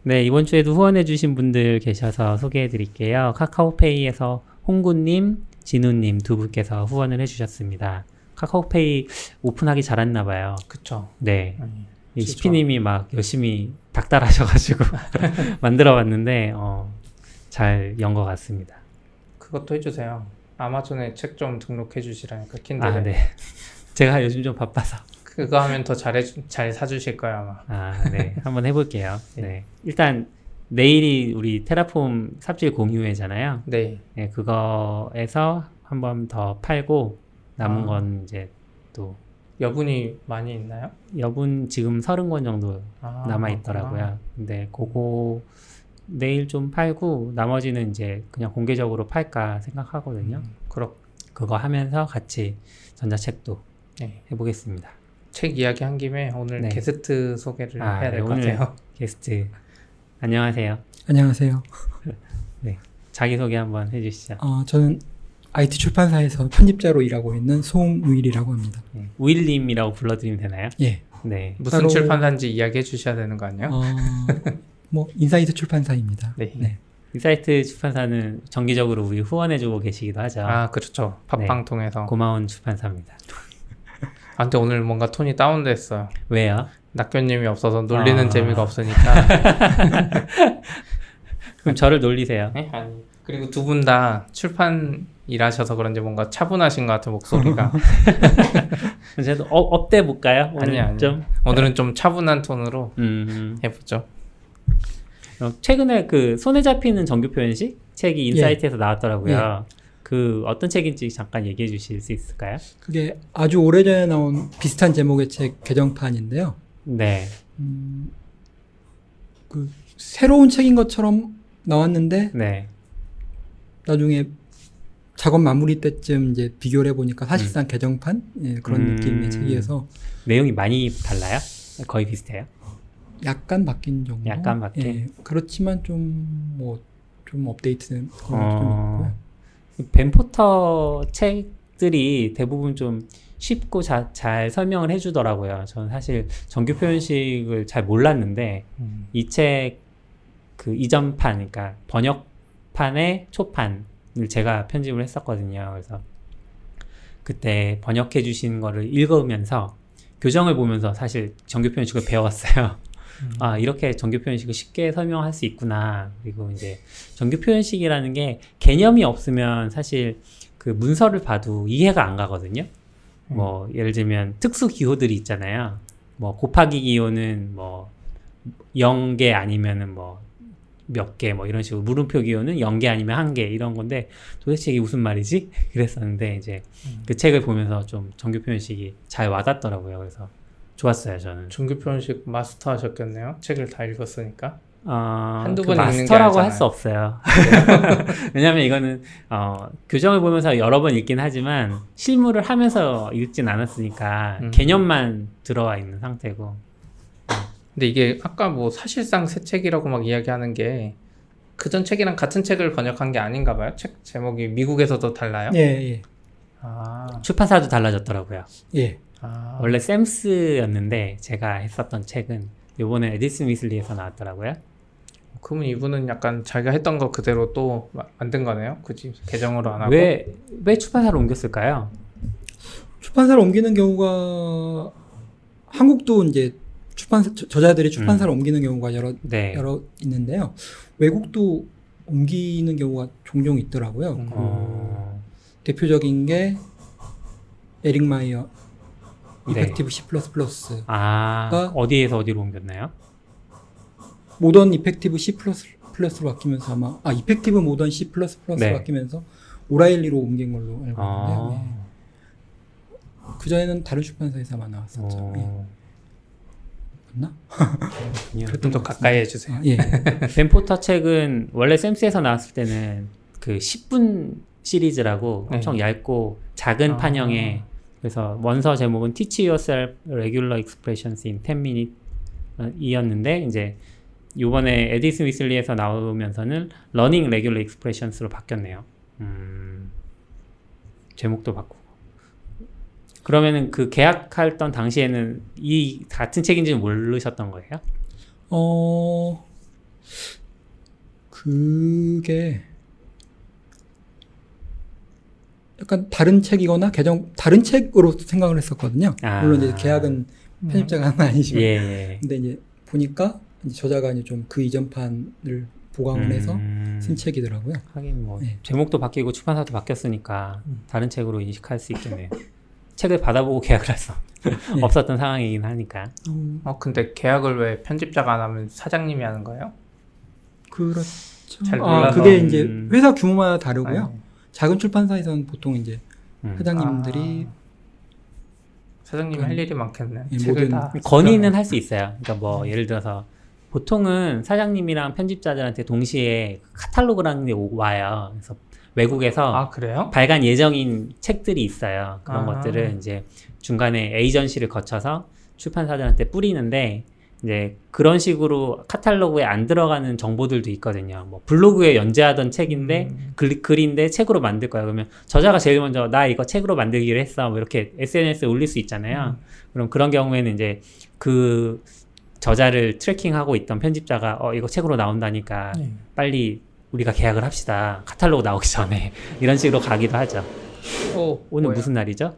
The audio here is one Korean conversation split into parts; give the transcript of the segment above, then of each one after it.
네, 이번 주에도 후원해주신 분들 계셔서 소개해드릴게요. 카카오페이에서 홍구님, 진우님 두 분께서 후원을 해주셨습니다. 카카오페이 오픈하기 잘했나봐요. 그쵸. 네. 이 진짜. CP님이 막 열심히 닥달하셔가지고 만들어봤는데, 잘 연 것 같습니다. 그것도 해주세요. 아마존에 책 좀 등록해 주시라니까 킨들에. 네. 제가 요즘 좀 바빠서. 그거 하면 더 잘 사주실 거야 아마. 네. 한번 해볼게요. 네. 일단, 내일이 우리 테라폼 삽질 공유회잖아요. 네. 네, 그거에서 한 번 더 팔고, 남은 아. 건 이제 또, 여분이 많이 있나요? 여분 지금 30권 정도 남아있더라고요. 그렇구나. 근데 그거 내일 좀 팔고, 나머지는 이제 그냥 공개적으로 팔까 생각하거든요. 그거 하면서 같이 전자책도 네. 해보겠습니다. 책 이야기 한 김에 오늘 네. 게스트 소개를 해야 될 것 오늘 같아요. 게스트 안녕하세요. 안녕하세요. 네, 자기소개 한번 해주시죠. 저는 IT 출판사에서 편집자로 일하고 있는 송우일이라고 합니다. 네, 우일님이라고 불러드리면 되나요? 예. 네. 무슨 따로- 출판사인지 이야기해 주셔야 되는 거 아니에요? 뭐 인사이트 출판사입니다. 네. 인사이트 출판사는 정기적으로 우리 후원해주고 계시기도 하죠. 아 그렇죠. 팟빵 통해서. 고마운 출판사입니다. 근데 오늘 뭔가 톤이 다운됐어요. 왜요? 낙교님이 없어서 놀리는 아. 재미가 없으니까. 그럼 저를 놀리세요. 네? 아니. 그리고 두 분 다 출판 일하셔서 그런지 뭔가 차분하신 것 같은 목소리가. 저도 업돼 볼까요? 오늘 아니야. 좀. 오늘은 좀 차분한 톤으로 음. 해보죠. 최근에 그 손에 잡히는 정규 표현식 책이 인사이트에서 나왔더라고요. 그 어떤 책인지 잠깐 얘기해 주실 수 있을까요? 그게 아주 오래전에 나온 비슷한 제목의 책 개정판인데요. 네. 그 새로운 책인 것처럼 나왔는데 네. 나중에 작업 마무리 때쯤 이제 비교를 해보니까 사실상 개정판 그런 느낌의 책이어서 내용이 많이 달라요? 거의 비슷해요? 약간 바뀐 정도. 약간 바뀐? 예, 그렇지만 좀 업데이트된 그런 게 좀 있고요. 벤포터 책들이 대부분 좀 쉽고 잘 설명을 해주더라고요. 저는 사실 정규 표현식을 잘 몰랐는데 이 책 그 이전판, 그러니까 번역판의 초판을 제가 편집을 했었거든요. 그래서 그때 번역해 주신 거를 읽으면서 교정을 보면서 사실 정규 표현식을 배웠어요. 아, 이렇게 정규 표현식을 쉽게 설명할 수 있구나. 그리고 이제 정규 표현식이라는 게 개념이 없으면 사실 그 문서를 봐도 이해가 안 가거든요. 뭐 예를 들면 특수 기호들이 있잖아요. 뭐 곱하기 기호는 뭐 0개 아니면은 뭐 몇 개 뭐 이런 식으로 물음표 기호는 0개 아니면 1개 이런 건데 도대체 이게 무슨 말이지? 그랬었는데 이제 그 책을 보면서 좀 정규 표현식이 잘 와닿더라고요. 그래서 좋았어요, 저는. 정규 표현식 마스터 하셨겠네요. 책을 다 읽었으니까. 한두 그 번 읽는 게 마스터라고 할 아니잖아요. 수 없어요. 왜냐면 이거는 교정을 보면서 여러 번 읽긴 하지만 실무를 하면서 읽진 않았으니까 개념만 들어와 있는 상태고. 근데 이게 아까 뭐 사실상 새 책이라고 막 이야기하는 게 그전 책이랑 같은 책을 번역한 게 아닌가 봐요. 책 제목이 미국에서도 달라요? 예. 아, 출판사도 달라졌더라고요. 예. 원래 샘스였는데 제가 했었던 책은 요번에 에디슨 위슬리에서 나왔더라고요. 그러면 이분은 약간 자기가 했던 거 그대로 또 만든 거네요? 굳이 개정으로 안 하고? 왜 출판사로 옮겼을까요? 출판사를 옮기는 경우가 한국도 이제 저자들이 출판사를 옮기는 경우가 여러 있는데요. 외국도 옮기는 경우가 종종 있더라고요. 대표적인 게 에릭 마이어 이펙티브 C++가 어디에서 어디로 옮겼나요? 모던 이펙티브 C++로 바뀌면서 아마 이펙티브 모던 C++로 바뀌면서 오라일리로 옮긴 걸로 알고 있는데요. 그전에는 다른 출판사에서 아마 나왔었죠. 맞나? 좀 더 가까이 해주세요. 예. 벤포터 책은 원래 샘스에서 나왔을 때는 그 10분 시리즈라고 엄청 얇고 작은 판형의, 그래서 원서 제목은 Teach Yourself Regular Expressions in 10 Minutes 이었는데 이제 요번에 에디슨 위슬리에서 나오면서는 Learning Regular Expressions로 바뀌었네요. 제목도 바꾸고. 그러면은 그 계약했던 당시에는 이 같은 책인지는 모르셨던 거예요? 그게 약간 다른 책이거나 다른 책으로 생각을 했었거든요. 아. 물론 이제 계약은 편집자가 한 건 아니지만. 예. 근데 이제 보니까 이제 저자가 이제 좀 그 이전 판을 보강을 해서 쓴 책이더라고요. 하긴 뭐 네. 제목도 바뀌고 출판사도 바뀌었으니까 다른 책으로 인식할 수 있겠네요. 책을 받아보고 계약을 할 수 네. 없었던 상황이긴 하니까. 근데 계약을 왜 편집자가 안 하면 사장님이 하는 거예요? 그렇죠. 잘 몰라서. 그게 이제 회사 규모마다 다르고요. 네. 작은 출판사에서는 보통 이제 사장님들이 사장님이 할 일이 많겠네. 예, 책을 모든 다 건의는 할 수 있어요. 그러니까 뭐 예를 들어서 보통은 사장님이랑 편집자들한테 동시에 카탈로그라는 게 와요. 그래서 외국에서 그래요? 발간 예정인 책들이 있어요. 그런 아. 것들을 이제 중간에 에이전시를 거쳐서 출판사들한테 뿌리는데 이제 그런 식으로 카탈로그에 안 들어가는 정보들도 있거든요. 뭐 블로그에 연재하던 책인데 글인데 책으로 만들 거야. 그러면 저자가 제일 먼저 나 이거 책으로 만들기로 했어. 뭐 이렇게 SNS에 올릴 수 있잖아요. 그럼 그런 경우에는 이제 그 저자를 트래킹하고 있던 편집자가 이거 책으로 나온다니까 네. 빨리 우리가 계약을 합시다. 카탈로그 나오기 전에 이런 식으로 가기도 하죠. 오늘 뭐야? 무슨 날이죠?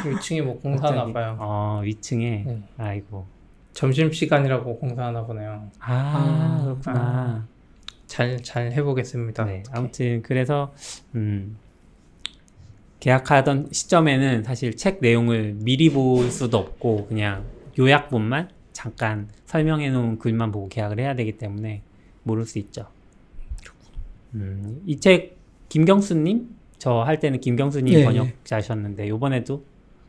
위층에 뭐 공사하나 봐요. 위층에 네. 아이고. 점심시간이라고 공사하나 보네요. 그렇구나. 잘 해보겠습니다. 네, 아무튼 그래서 계약하던 시점에는 사실 책 내용을 미리 볼 수도 없고 그냥 요약본만 잠깐 설명해 놓은 글만 보고 계약을 해야 되기 때문에 모를 수 있죠. 이 책 김경수님? 저 할 때는 김경수님 예, 번역자셨는데 요번에도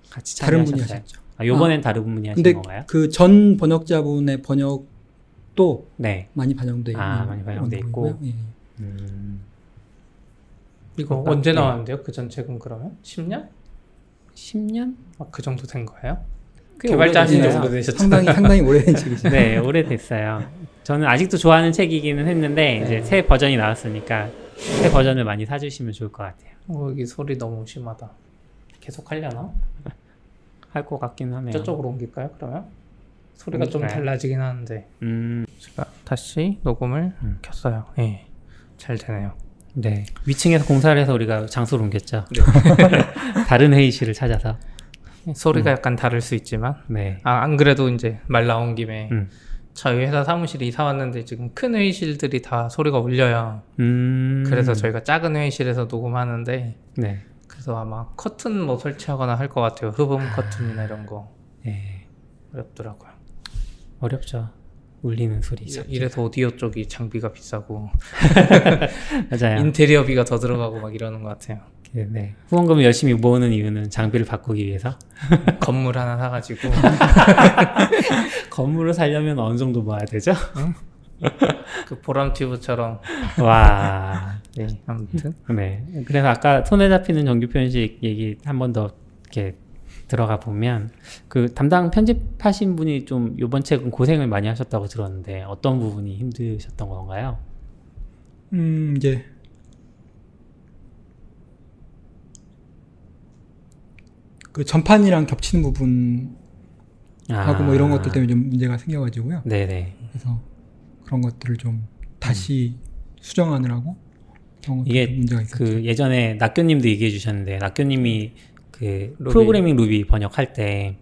같이 다른 분이 참여하셨어요? 하셨죠. 요번엔 다른 분이 하신 근데 건가요? 그 전 번역자분의 번역도 네. 많이 반영돼 있는 많이 반영돼 있고. 원고이고요. 예. 이거 그럴까? 언제 네. 나왔는데요? 그 전 책은 그러면? 10년? 10년? 그 정도 된 거예요? 꽤 개발자 하신 지 오래됐어요. 오래되셨잖아요. 상당히 오래된 책이죠. 네, 오래됐어요. 저는 아직도 좋아하는 책이기는 했는데 이제 새 버전이 나왔으니까 새 버전을 많이 사주시면 좋을 것 같아요. 여기 소리 너무 심하다. 계속 하려나? 할 것 같긴 하네요. 저쪽으로 옮길까요? 그러면? 소리가 좀 옮길까요? 달라지긴 하는데 제가 다시 녹음을 켰어요. 예, 잘 되네요. 네. 위층에서 공사를 해서 우리가 장소를 옮겼죠. 다른 회의실을 찾아서. 소리가 약간 다를 수 있지만 네. 안 그래도 이제 말 나온 김에 음. 저희 회사 사무실에 이사 왔는데 지금 큰 회의실들이 다 소리가 울려요. 음. 그래서 저희가 작은 회의실에서 녹음하는데 네. 그래서 아마 커튼 뭐 설치하거나 할 것 같아요. 흡음 커튼이나 이런 거 네. 어렵더라고요. 어렵죠. 울리는 소리죠. 이래서 오디오 쪽이 장비가 비싸고 맞아요. 인테리어비가 더 들어가고 막 이러는 것 같아요. 네. 후원금을 열심히 모으는 이유는 장비를 바꾸기 위해서. 건물 하나 사가지고 건물을 살려면 어느 정도 모아야 되죠? 그 보람튜브처럼. 와. 네, 아무튼 네. 그래서 아까 손에 잡히는 정규 편식 얘기 한 번 더 이렇게 들어가 보면 그 담당 편집하신 분이 좀 이번 책은 고생을 많이 하셨다고 들었는데 어떤 부분이 힘드셨던 건가요? 이제 그 전판이랑 겹치는 부분하고 뭐 이런 것들 때문에 좀 문제가 생겨가지고요. 네네. 그래서 그런 것들을 좀 다시 수정하느라고 그런 것들 이게 문제가 있었죠. 그 예전에 낙교님도 얘기해 주셨는데 낙교님이 그 루비. 프로그래밍 루비 번역할 때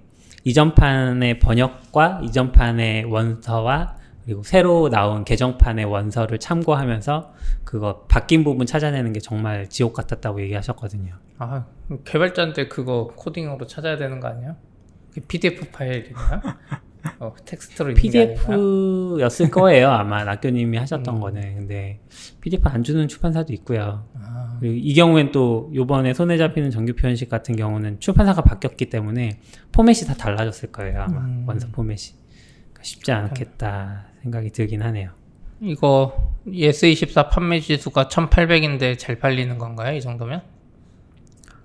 이전판의 번역과 이전판의 원서와 그리고 새로 나온 개정판의 원서를 참고하면서 그거 바뀐 부분 찾아내는 게 정말 지옥 같았다고 얘기하셨거든요. 개발자인데 그거 코딩으로 찾아야 되는 거 아니야? PDF 파일이나요? 텍스트로 있는 게 아닌가요? PDF였을 거예요 아마 낙교님이 하셨던 거는. 근데 PDF 안 주는 출판사도 있고요. 그리고 이 경우엔 또 요번에 손에 잡히는 정규 표현식 같은 경우는 출판사가 바뀌었기 때문에 포맷이 다 달라졌을 거예요 아마. 원서 포맷이. 그러니까 쉽지 않겠다 생각이 들긴 하네요. 이거 예스24 판매 지수가 1800인데 잘 팔리는 건가요? 이 정도면?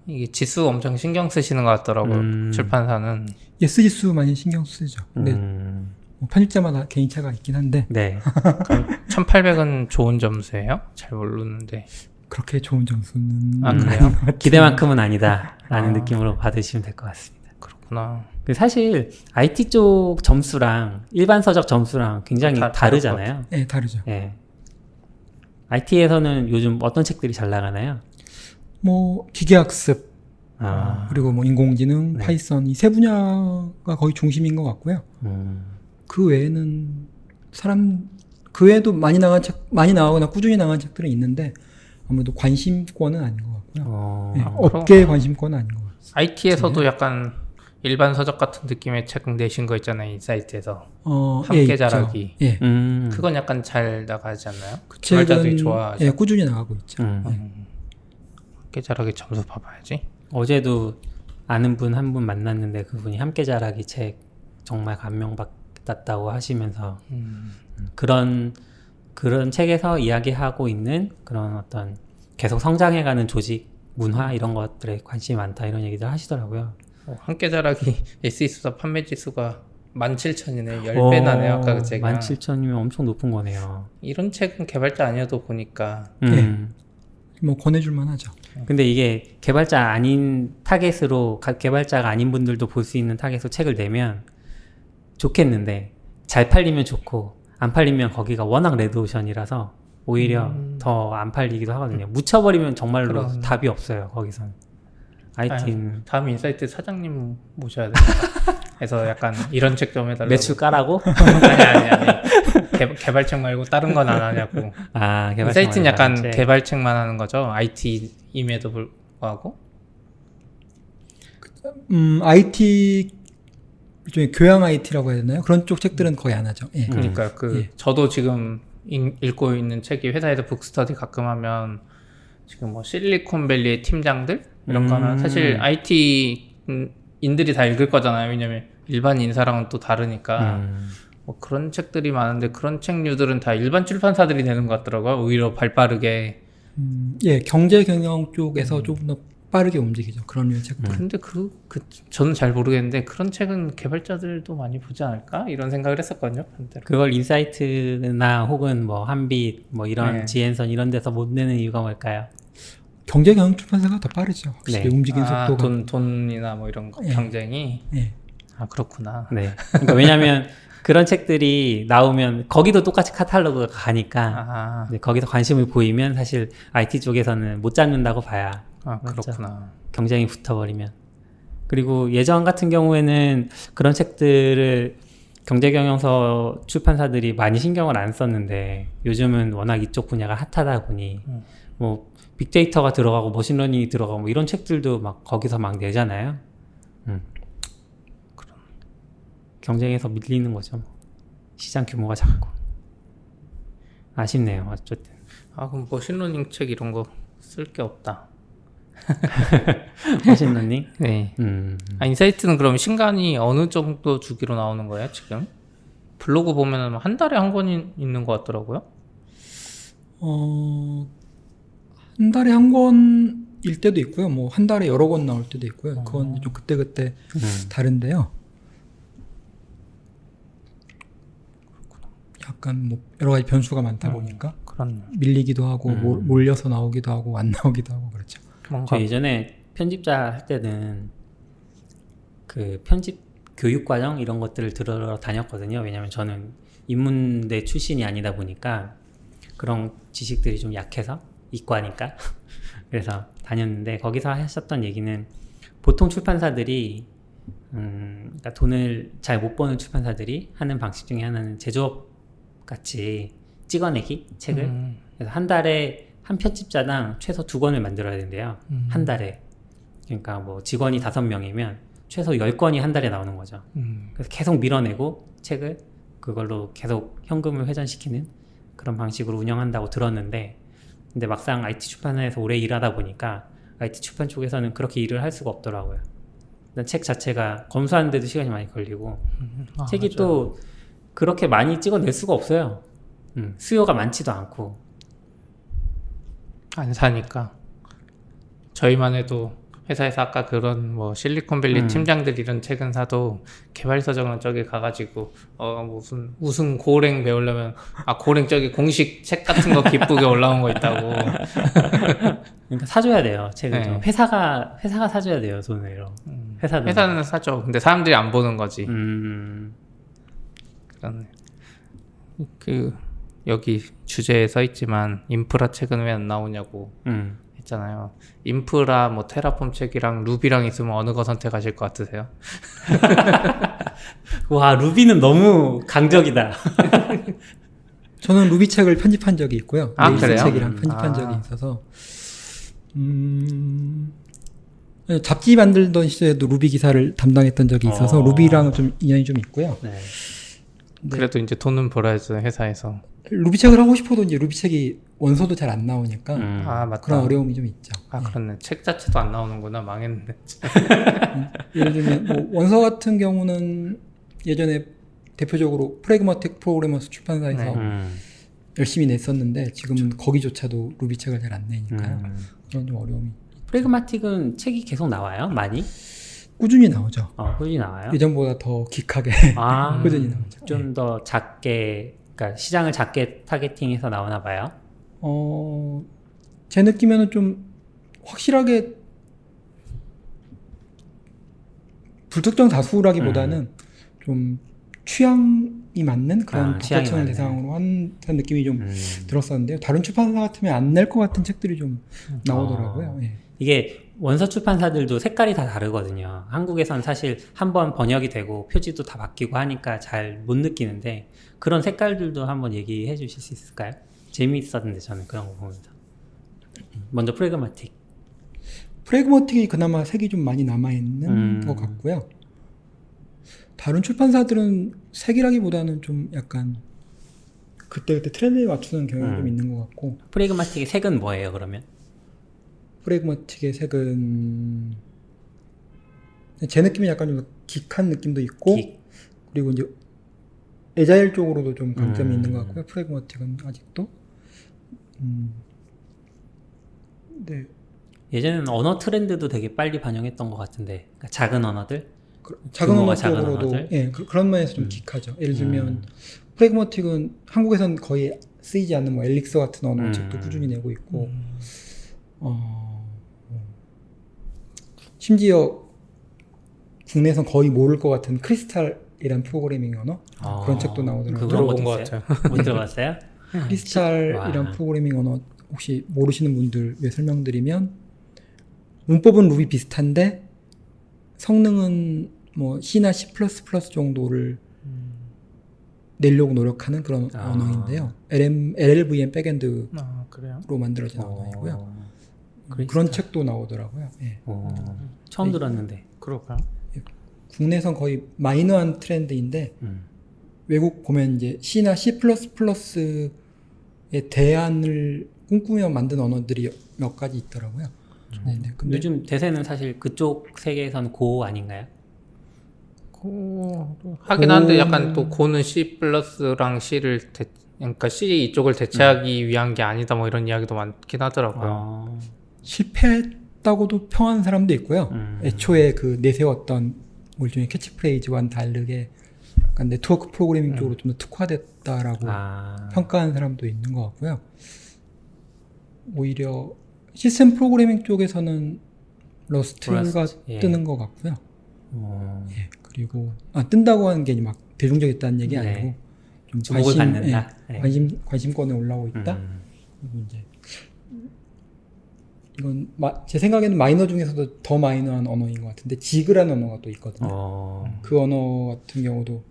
이게 지수 엄청 신경 쓰시는 것 같더라고요. 출판사는. 예스 지수 많이 신경 쓰죠. 근데 뭐 편집자마다 개인차가 있긴 한데 네. 1800은 좋은 점수예요? 잘 모르는데. 그렇게 좋은 점수는 그래요? 기대만큼은 아니다라는 느낌으로 받으시면 될 것 같습니다. 그렇구나. 사실 IT 쪽 점수랑 일반 서적 점수랑 굉장히 다를 다르잖아요. 네, 다르죠. 예. IT에서는 요즘 어떤 책들이 잘 나가나요? 뭐 기계학습 아, 그리고 뭐 인공지능, 네. 파이썬 이 세 분야가 거의 중심인 것 같고요. 그 외에는 그 외에도 많이 나오거나 꾸준히 나가는 책들은 있는데 아무래도 관심권은 아닌 것 같고요. 네, 업계의 관심권은 아닌 것 같아요. IT에서도 약간 일반 서적 같은 느낌의 책 내신 거 있잖아요. 인사이트에서. 예, 함께 있죠. 자라기. 예, 그건 약간 잘 나가지 않나요? 그 개발자들이 책은 좋아하죠. 예, 꾸준히 나가고 있죠. 함께 자라기 점수 봐봐야지. 어제도 아는 분 한 분 만났는데 그분이 함께 자라기 책 정말 감명받았다고 하시면서 그런 책에서 이야기하고 있는 그런 어떤 계속 성장해가는 조직 문화 이런 것들에 관심이 많다 이런 얘기들 하시더라고요. 함께 자라기 SE14 판매 지수가 17,000이네. 10배 나네요. 아까 그 책이랑. 17,000이면 엄청 높은 거네요. 이런 책은 개발자 아니어도 보니까 뭐 권해줄만 하죠. 근데 이게 개발자 아닌 타겟으로 개발자가 아닌 분들도 볼 수 있는 타겟으로 책을 내면 좋겠는데 잘 팔리면 좋고 안 팔리면 거기가 워낙 레드오션이라서 오히려 더 안 팔리기도 하거든요. 묻혀버리면 정말로 그럼. 답이 없어요. 거기선 IT는 다음 인사이트 사장님 모셔야 됩니다. 그래서 약간 이런 책 좀 해달라고. 매출 까라고? 아니. 개발책 말고 다른 건 안 하냐고. 아, 인사이트는 약간 책. 개발책만 하는 거죠. IT임에도 불구하고. IT 일종의 교양 IT라고 해야 되나요? 그런 쪽 책들은 거의 안 하죠. 예. 그러니까 예. 저도 지금 읽고 있는 책이 회사에서 북스터디 가끔 하면 지금 뭐 실리콘밸리의 팀장들 이런 거 하면 사실 IT 인들이 다 읽을 거잖아요. 왜냐면 일반 인사랑은 또 다르니까. 뭐 그런 책들이 많은데 그런 책류들은 다 일반 출판사들이 내는 것 같더라고요. 오히려 발빠르게. 예, 경제 경영 쪽에서 조금 더 빠르게 움직이죠. 그런 류의 책들. 근데 저는 잘 모르겠는데 그런 책은 개발자들도 많이 보지 않을까? 이런 생각을 했었거든요. 반대로. 그걸 인사이트나 혹은 뭐 한빛 뭐 이런 네. 지앤선 이런 데서 못 내는 이유가 뭘까요? 경제 경영 출판사가 더 빠르죠. 확실히 네. 움직이는 속도가. 돈이나 뭐 이런 거, 예. 경쟁이. 예. 아, 그렇구나. 네. 그러니까 왜냐면 그런 책들이 나오면 거기도 똑같이 카탈로그가 가니까 아, 이제 거기서 관심을 보이면 사실 IT 쪽에서는 못 잡는다고 봐야 맞죠. 그렇구나. 경쟁이 붙어버리면. 그리고 예전 같은 경우에는 그런 책들을 경제경영서 출판사들이 많이 신경을 안 썼는데 요즘은 워낙 이쪽 분야가 핫하다 보니 뭐 빅데이터가 들어가고 머신러닝이 들어가고 뭐 이런 책들도 막 거기서 막 내잖아요. 경쟁에서 밀리는 거죠. 시장 규모가 작고. 아쉽네요. 어쨌든. 아, 그럼 머신러닝 책 이런 거 쓸 게 없다. 머신러닝? 네. 인사이트는 그럼 신간이 어느 정도 주기로 나오는 거예요, 지금? 블로그 보면은 한 달에 한 권 있는 것 같더라고요. 한 달에 한 권일 때도 있고요. 뭐 한 달에 여러 권 나올 때도 있고요. 그건 좀 그때그때 다른데요. 약간 뭐 여러 가지 변수가 많다 보니까 그렇네. 밀리기도 하고 몰려서 나오기도 하고 안 나오기도 하고 그렇죠. 저 예전에 편집자 할 때는 그 편집 교육 과정 이런 것들을 들으러 다녔거든요. 왜냐면 저는 인문대 출신이 아니다 보니까 그런 지식들이 좀 약해서 이과니까 그래서 다녔는데 거기서 하셨던 얘기는 보통 출판사들이 그러니까 돈을 잘 못 버는 출판사들이 하는 방식 중에 하나는 제조업 같이 찍어내기 책을 그래서 한 달에 한 편집자당 최소 2권을 만들어야 된대요. 한 달에. 그러니까 뭐 직원이 5명이면 최소 10권이 한 달에 나오는 거죠. 그래서 계속 밀어내고 책을 그걸로 계속 현금을 회전시키는 그런 방식으로 운영한다고 들었는데 근데 막상 IT 출판사에서 오래 일하다 보니까 IT 출판 쪽에서는 그렇게 일을 할 수가 없더라고요. 일단 책 자체가 검수하는데도 시간이 많이 걸리고 책이 맞아요. 또 그렇게 많이 찍어낼 수가 없어요. 수요가 많지도 않고. 안 사니까. 저희만 해도 회사에서 아까 그런 뭐 실리콘밸리 팀장들 이런 책은 사도 개발서적은 저기 가가지고 무슨 우승 고랭 배우려면 고랭 저기 공식 책 같은 거 기쁘게 올라온 거 있다고. 그러니까 사줘야 돼요. 책을 네. 좀. 회사가 사줘야 돼요. 돈으로. 회사는 사죠. 근데 사람들이 안 보는 거지. 그러네. 여기 주제에 써 있지만 인프라 책은 왜 안 나오냐고 했잖아요. 인프라 뭐 테라폼 책이랑 루비랑 있으면 어느 거 선택하실 것 같으세요? 와, 루비는 너무 강적이다. 저는 루비 책을 편집한 적이 있고요. 아, 레이스 그래요? 책이랑 편집한 적이 있어서 잡지 만들던 시절에도 루비 기사를 담당했던 적이 있어서 루비랑 좀 인연이 좀 있고요. 네. 그래도 이제 돈은 벌어야죠 회사에서. 루비 책을 하고 싶어도 이제 루비 책이 원서도 잘 안 나오니까 아 맞다. 그런 어려움이 좀 있죠. 아 그렇네. 책 자체도 안 나오는구나. 망했네. 예를 들면 뭐 원서 같은 경우는 예전에 대표적으로 프래그마틱 프로그래머스 출판사에서 네. 열심히 냈었는데 지금은 거기조차도 루비 책을 잘 안 내니까요. 그런 좀 어려움이 프래그마틱은 책이 계속 나와요? 많이? 꾸준히 나오죠. 꾸준히 나와요? 예전보다 더 기하게 아, 꾸준히 나오죠. 좀 더 작게, 그러니까 시장을 작게 타겟팅해서 나오나 봐요? 제 느낌에는 좀 확실하게 불특정 다수라기보다는 좀 취향이 맞는 그런 취향이 독자층을 맞네. 대상으로 한 느낌이 좀 들었었는데요. 다른 출판사 같으면 안 낼 것 같은 책들이 좀 나오더라고요. 예. 이게 원서 출판사들도 색깔이 다 다르거든요. 한국에선 사실 한번 번역이 되고 표지도 다 바뀌고 하니까 잘 못 느끼는데 그런 색깔들도 한번 얘기해 주실 수 있을까요? 재미있었는데 저는 그런 거 보면서. 먼저 프래그마틱. 프래그마틱이 그나마 색이 좀 많이 남아있는 것 같고요. 다른 출판사들은 색이라기보다는 좀 약간 그때그때 트렌드에 맞추는 경향이 좀 있는 것 같고 프래그마틱의 색은 뭐예요, 그러면? 프래그마틱의 색은 제 느낌이 약간 좀 기한 느낌도 있고 기. 그리고 이제 에자일 쪽으로도 좀 강점이 있는 것 같고요. 프래그마틱은 아직도 네. 예전에는 언어 트렌드도 되게 빨리 반영했던 것 같은데, 그러니까 작은 언어들? 작은 규모가 언어 작은 쪽으로도 언어들? 예, 그런 면에서 좀 기하죠. 예를 들면 프래그마틱은 한국에선 거의 쓰이지 않는 뭐 엘릭서 같은 언어 책도 꾸준히 내고 있고 심지어 국내에선 거의 모를 것 같은 크리스탈이란 프로그래밍 언어 그런 책도 나오더라고요. 그런 들어본 것도 것 있어요? 같아요. 못 들어봤어요? 크리스탈이란 와. 프로그래밍 언어 혹시 모르시는 분들 위해 설명드리면 문법은 루비 비슷한데 성능은 뭐 C나 C++ 정도를 내려고 노력하는 그런 언어인데요. LLVM 백엔드로 아 그래요? 만들어진 언어이고요. 크리스탈. 그런 책도 나오더라고요. 예. 처음 들었는데. 그럴까요? 국내선 거의 마이너한 트렌드인데 외국 보면 이제 C나 C++의 대안을 꿈꾸며 만든 언어들이 몇 가지 있더라고요. 네네. 근데 요즘 대세는 사실 그쪽 세계에선 고 아닌가요? 하긴 한데 약간 또 고는 C++랑 C를 그러니까 C 이쪽을 대체하기 위한 게 아니다 뭐 이런 이야기도 많긴 하더라고요. 실패했다고도 평하는 사람도 있고요. 애초에 그 내세웠던 뭐 일종의 캐치프레이즈와는 다르게 약간 네트워크 프로그래밍 쪽으로 좀 더 특화됐다라고 평가하는 사람도 있는 것 같고요. 오히려 시스템 프로그래밍 쪽에서는 러스트가 예. 뜨는 것 같고요. 예, 그리고 뜬다고 하는 게 막 대중적이다는 얘기 네. 아니고 좀 주목을 받는다. 네. 관심권에 올라오고 있다. 그리고 이제 이건 제 생각에는 마이너 중에서도 더 마이너한 언어인 것 같은데 지그라는 언어가 또 있거든요. 그 언어 같은 경우도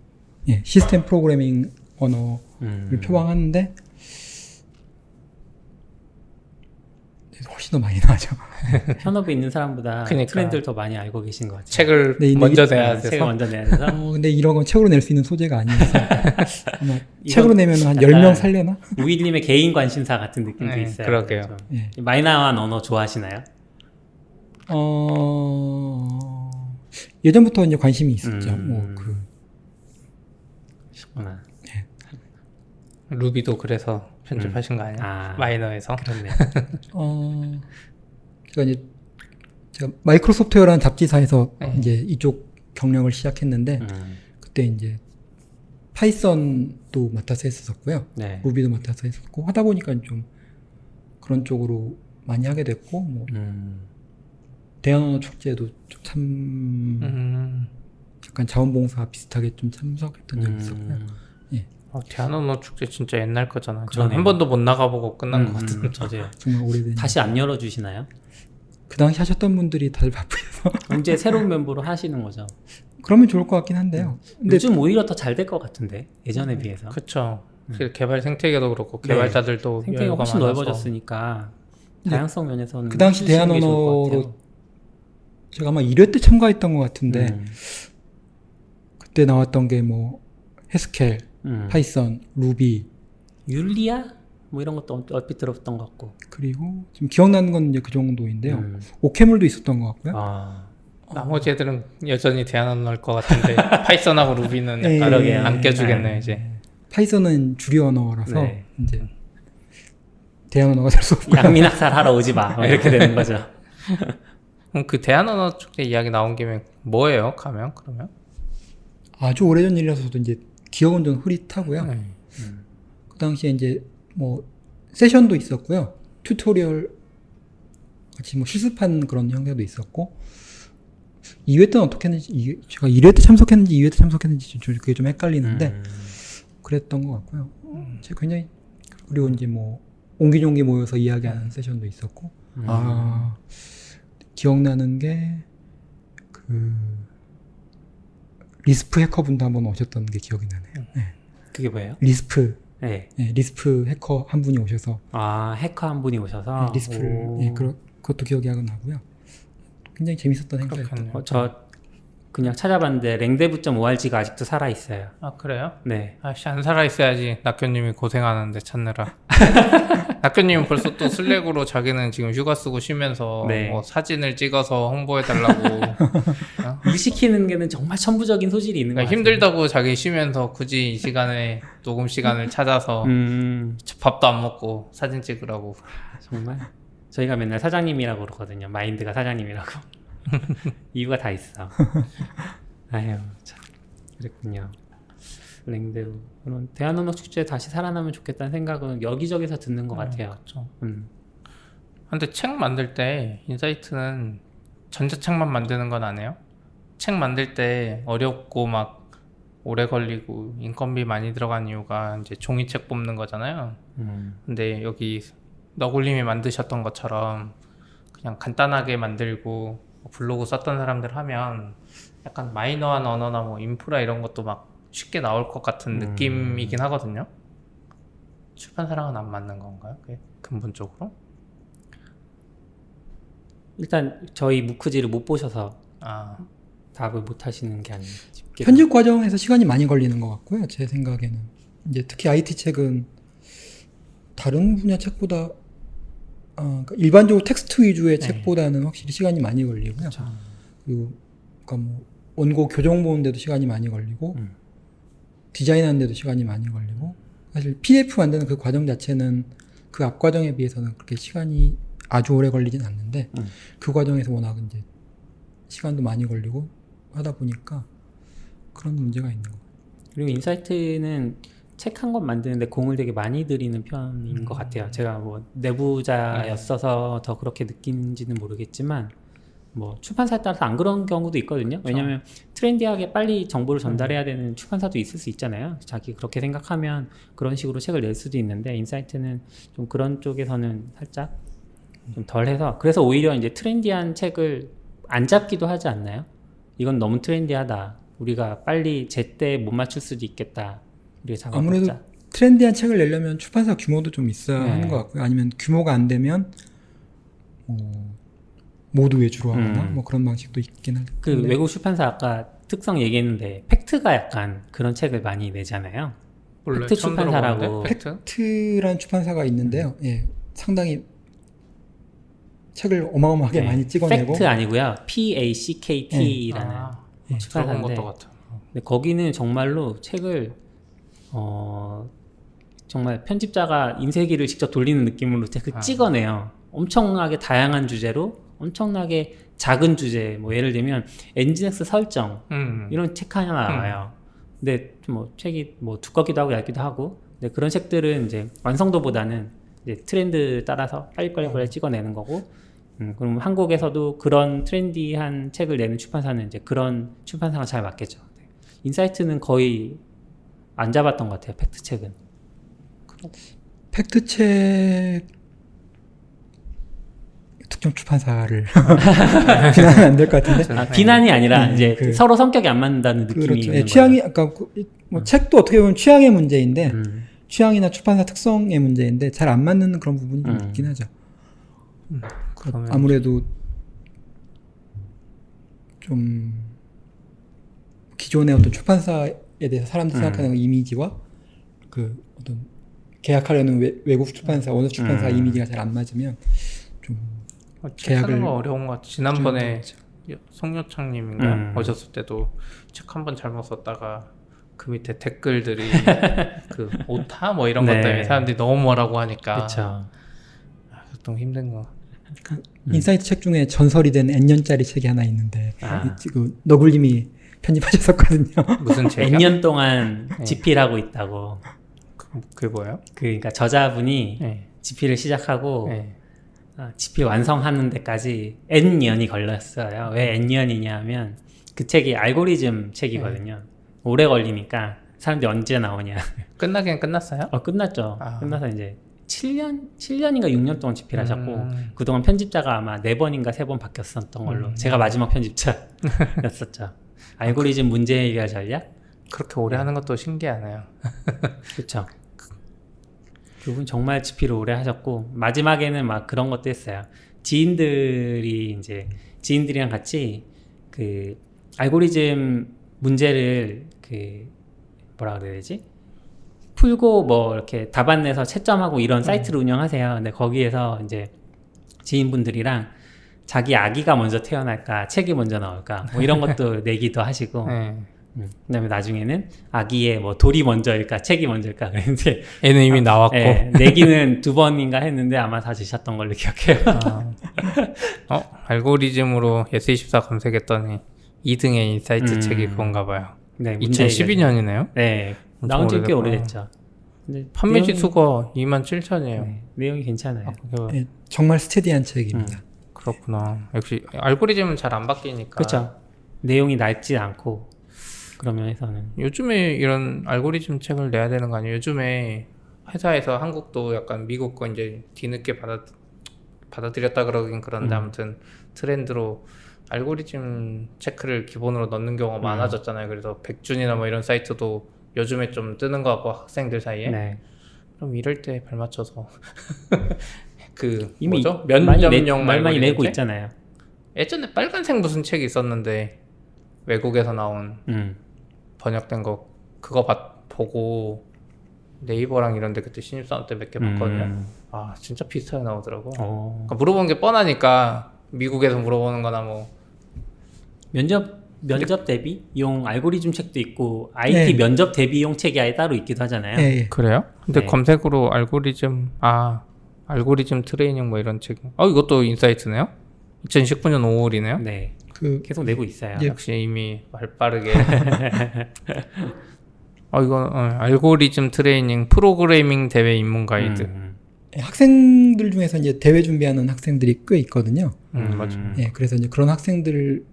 예, 시스템 프로그래밍 언어를 표방하는데 훨씬 더 마이너하죠. 현업에 있는 사람보다 그러니까. 트렌드를 더 많이 알고 계신 것 같아요. 책을 네, 먼저 내야 책을 돼서. 먼저 내야 돼서. 근데 이런 건 책으로 낼 수 있는 소재가 아니어서 아마 이건 책으로 내면 한 약간 10명 살려나? 우일님의 개인 관심사 같은 느낌도 네, 있어요. 그러게요. 좀. 예. 마이너한 언어 좋아하시나요? 예전부터 이제 관심이 있었죠. 그렇구나. 루비도 그래서 편집하신 거 아니에요? 마이너에서. 그렇네. 제가 마이크로소프트웨어라는 잡지사에서 이제 이쪽 경력을 시작했는데 그때 이제 파이썬도 맡아서 했었고요. 네. 루비도 맡아서 했었고 하다 보니까 좀 그런 쪽으로 많이 하게 됐고 뭐 대한언어 축제도 좀 약간 자원봉사 비슷하게 좀 참석했던 적이 있었고요. 예. 대한언어 축제 진짜 옛날 거잖아. 전 그러네요. 한 번도 못 나가보고 끝난 것 같은데. 맞아요. 정말 오래된. 다시 안 열어주시나요? 그 당시 하셨던 분들이 다들 바쁘셔서 언제 새로운 멤버로 하시는 거죠? 그러면 좋을 것 같긴 한데요. 근데 요즘 오히려 더 잘 될 것 같은데 예전에 비해서 그쵸. 개발 생태계도 그렇고 개발자들도 생태계가 여유가 훨씬 많아서. 넓어졌으니까 다양성 면에서는 그 당시 해주시는 게 좋을 것 대한언어로 같아요. 제가 아마 1회 때 참가했던 것 같은데 음. 그때 나왔던 게 뭐 해스켈, 파이썬, 루비 율리아 뭐 이런 것도 얼핏 들었던 것 같고. 그리고 지금 기억나는 건 이제 그 정도인데요. 오케물도 있었던 것 같고요. 아, 나머지 애들은 여전히 대한언어일 것 같은데 파이썬하고 루비는 예, 약간 그러게요. 안 껴주겠네 네. 이제. 파이썬은 주류 언어라서 네. 이제 대한 언어가 될 수 없고 양민학살 하러 오지 마. 뭐 이렇게 되는 거죠. 그럼 그 대한언어 축제 이야기 나온 김에 뭐예요? 가면 그러면? 아주 오래전 일이라서 저도 이제 기억은 좀 흐릿하고요. 네. 그 당시에 이제 뭐 세션도 있었고요. 튜토리얼 같이 뭐 실습한 그런 형태도 있었고 2회 때는 어떻게 했는지 제가 1회 때 참석했는지 2회 때 참석했는지 그게 좀 헷갈리는데 그랬던 것 같고요. 제가 굉장히 그리고 이제 뭐 옹기종기 모여서 이야기하는 세션도 있었고 아 기억나는 게 그 리스프 해커분도 한번 오셨던 게 기억이 나네요. 네. 그게 뭐예요? 리스프 네. 네, 리스프 해커 한 분이 오셔서 아, 해커 한 분이 오셔서 리스프를 오. 예, 그것도 기억이 나고요. 굉장히 재밌었던 행사였던. 그렇겠네요. 저 그냥 찾아봤는데 랭데브.org가 아직도 살아 있어요. 아 그래요? 네. 아씨 안 살아있어야지. 낙교님이 고생하는데 찾느라. 낙교님은 벌써 또 슬랙으로 자기는 지금 휴가 쓰고 쉬면서 네. 뭐 사진을 찍어서 홍보해달라고. 일 시키는 게는 정말 천부적인 소질이 있는 것 그러니까 같아요. 힘들다고 자기 쉬면서 굳이 이 시간에 녹음 시간을 찾아서 밥도 안 먹고 사진 찍으라고. 정말 저희가 맨날 사장님이라고 그러거든요. 마인드가 사장님이라고. 이유가 다 있어. 아유 참 그랬군요. 랭데우 그런 대한언어 축제 다시 살아나면 좋겠다는 생각은 여기저기서 듣는 것 같아요. 그렇죠. 근데 책 만들 때 인사이트는 전자책만 만드는 건 안 해요? 책 만들 때 어렵고 막 오래 걸리고 인건비 많이 들어간 이유가 이제 종이책 뽑는 거잖아요. 근데 여기 너굴님이 만드셨던 것처럼 그냥 간단하게 만들고 블로그 썼던 사람들 하면 약간 마이너한 언어나 뭐 인프라 이런 것도 막 쉽게 나올 것 같은 느낌이긴 하거든요. 출판사랑은 안 맞는 건가요? 그게 근본적으로? 일단 저희 무크지를 못 보셔서 아, 답을 못 하시는 게 아닌가 싶기도 편집 과정에서 시간이 많이 걸리는 것 같고요. 제 생각에는 이제 특히 IT 책은 다른 분야 책보다 그러니까 일반적으로 텍스트 위주의 네. 책보다는 확실히 시간이 많이 걸리고요. 그렇죠. 그리고 그러니까 뭐 원고 교정 보는데도 시간이 많이 걸리고 디자인하는데도 시간이 많이 걸리고 사실 PDF 만드는 그 과정 자체는 그 앞 과정에 비해서는 그렇게 시간이 아주 오래 걸리진 않는데 그 과정에서 워낙 이제 시간도 많이 걸리고 하다 보니까 그런 문제가 있는 것 같아요. 그리고 인사이트는 책 한 권 만드는데 공을 되게 많이 들이는 편인 것 같아요. 제가 뭐 내부자였어서 더 그렇게 느끼는지는 모르겠지만 뭐 출판사에 따라서 안 그런 경우도 있거든요. 왜냐면 트렌디하게 빨리 정보를 전달해야 되는 출판사도 있을 수 있잖아요. 자기 그렇게 생각하면 그런 식으로 책을 낼 수도 있는데 인사이트는 좀 그런 쪽에서는 살짝 좀 덜해서 그래서 오히려 이제 트렌디한 책을 안 잡기도 하지 않나요? 이건 너무 트렌디하다. 우리가 빨리 제때 못 맞출 수도 있겠다. 우리가 작업해보자. 아무래도 트렌디한 책을 내려면 출판사 규모도 좀 있어야 네. 하는 것 같고요. 아니면 규모가 안 되면 모두 외주로 하거나 뭐 그런 방식도 있긴 한데 그 외국 출판사 아까 특성 얘기했는데 팩트가 약간 그런 책을 많이 내잖아요. 몰라요. 팩트 처음 출판사라고. 들어보는데, 팩트? 팩트라는 출판사가 있는데요. 예, 상당히 책을 어마어마하게 네. 많이 찍어내고 팩트 아니고요. PACKT라는 들어본 출판사인데 것도 같아요. 근데 거기는 정말로 책을 정말 편집자가 인쇄기를 직접 돌리는 느낌으로 책을 찍어내요. 엄청나게 다양한 주제로 엄청나게 작은 주제 뭐 예를 들면 엔진엑스 설정 이런 책 하나 나와요. 근데 뭐 책이 뭐 두껍기도 하고 얇기도 하고 근데 그런 책들은 이제 완성도보다는 이제 트렌드 따라서 빨리빨리 찍어내는 거고 그럼 한국에서도 그런 트렌디한 책을 내는 출판사는 이제 그런 출판사가 잘 맞겠죠. 인사이트는 거의 안 잡았던 것 같아요. 팩트책은. 팩트책 특정 출판사를 비난하면 안 될 것 같은데. 비난이 아니라 이제 그- 서로 성격이 안 맞는다는 느낌이 그렇죠. 있는 예, 거예요. 취향이 아까 뭐 책도 어떻게 보면 취향의 문제인데 취향이나 출판사 특성의 문제인데 잘 안 맞는 그런 부분이 좀 있긴 하죠. 그러면 아무래도 좀 기존의 어떤 출판사에 대해서 사람들이 생각하는 이미지와 그 어떤 계약하려는 외국 출판사, 어느 출판사 이미지가 잘 안 맞으면 좀 책 사는 계약을 거 어려운 것 같아. 지난번에 송요창님인가 오셨을 때도 책 한 번 잘못 썼다가 그 밑에 댓글들이 그 오타 뭐 이런 것 네. 때문에 사람들이 너무 뭐라고 하니까 그렇죠. 좀 힘든 거. 인사이트 책 중에 전설이 된 N년짜리 책이 하나 있는데 아. 그 너굴님이 편집하셨었거든요. 무슨 책이야? N년 동안 집필 하고 있다고. 그게 뭐예요? 그러니까 저자분이 네. 집필을 시작하고 네. 집필 완성하는 데까지 N년이 걸렸어요. 왜 N년이냐 하면 그 책이 알고리즘 책이거든요. 오래 걸리니까 사람들이 언제 나오냐. 끝나긴 끝났어요? 끝났죠. 아. 끝나서 이제 7년인가 6년 동안 집필하셨고 그동안 편집자가 아마 4번인가 3번 바뀌었었던 걸로 제가 마지막 편집자였었죠. 알고리즘 문제 해결 전략? 그렇게 오래 하는 것도 신기하네요. 그렇죠. 그분 정말 집필을 오래 하셨고 마지막에는 막 그런 것도 했어요. 지인들이랑 같이 그 알고리즘 문제를 그 뭐라 그래야 되지? 풀고 뭐 이렇게 답안 내서 채점하고 이런 사이트를 운영하세요. 근데 거기에서 이제 지인분들이랑 자기 아기가 먼저 태어날까, 책이 먼저 나올까, 뭐 이런 것도 내기도 하시고, 네. 그다음에 나중에는 아기의 뭐 돌이 먼저일까, 책이 먼저일까, 그랬는데 애는 이미 나왔고. 내기는 2번인가 했는데 아마 다 지셨던 걸로 기억해요. 알고리즘으로 예스24 검색했더니 2등의 인사이트 책이 그건가 봐요. 네, 2012년이네요. 네, 엄청 나온 지 꽤 오래됐구나. 오래됐죠. 근데 판매 내용이- 지수가 27,000이에요. 네, 내용이 괜찮아요. 예, 정말 스테디한 책입니다. 그렇구나. 역시 알고리즘은 잘 안 바뀌니까. 그렇죠. 내용이 낡지 않고 그런 면에서는 요즘에 이런 알고리즘 책을 내야 되는 거 아니에요? 요즘에 회사에서 한국도 약간 미국 거 이제 뒤늦게 받아들였다 그러긴 그런데 아무튼 트렌드로 알고리즘 체크를 기본으로 넣는 경우가 많아졌잖아요. 그래서 백준이나 뭐 이런 사이트도 요즘에 좀 뜨는 것 같고 학생들 사이에. 네. 그럼 이럴 때 발맞춰서 그 이미 뭐죠? 많이 면접용 많이 알고리즘 내고 책? 있잖아요. 예전에 빨간색 무슨 책이 있었는데 외국에서 나온 번역된 거 그거 보고 네이버랑 이런데 그때 신입사원 때 몇 개 봤거든요. 아 진짜 비슷하게 나오더라고. 그러니까 물어보는 게 뻔하니까 미국에서 물어보는 거나 뭐 면접 대비용 알고리즘 책도 있고 IT 네. 면접 대비용 책이 아예 따로 있기도 하잖아요. 예, 예. 그래요? 근데 네. 검색으로 알고리즘 트레이닝 뭐 이런 책. 이것도 인사이트네요? 2019년 5월이네요? 네. 그 계속 내고 있어요. 예. 역시 이미 말 빠르게. 이거 알고리즘 트레이닝 프로그래밍 대회 입문 가이드. 학생들 중에서 이제 대회 준비하는 학생들이 꽤 있거든요. 맞아. 예, 그래서 이제 그런 학생들을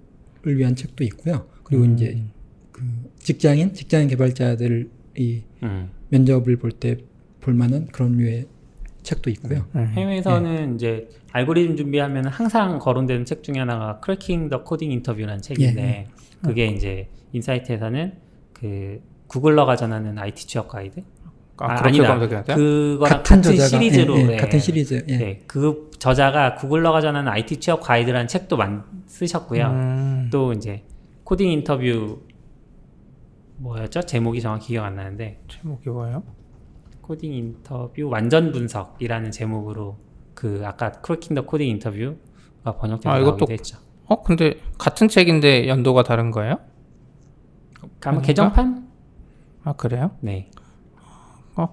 위한 책도 있고요. 그리고 이제 그 직장 개발자들이 면접을 볼 때 볼만한 그런 류의 책도 있고요. 해외에서는 이제 알고리즘 준비하면 항상 거론되는 책 중에 하나가 크래킹 더 코딩 인터뷰라는 책인데 그게 이제 인사이트에서는 그 구글러가 전하는 IT 취업 가이드 그렇게 아니다. 검색해야 돼요? 그거랑 같은 같은 저자가 시리즈로 예, 네. 같은 시리즈. 예. 네, 그 저자가 구글러가 전하는 IT 취업 가이드라는 책도 쓰셨고요. 또 이제 코딩 인터뷰 뭐였죠? 제목이 정확히 기억 안 나는데 제목이 뭐예요? 코딩 인터뷰 완전 분석이라는 제목으로 그 아까 크래킹 더 코딩 인터뷰가 번역돼서 이것도 나오기도 했죠. 근데 같은 책인데 연도가 다른 거예요? 아마 개정판? 그래요? 네,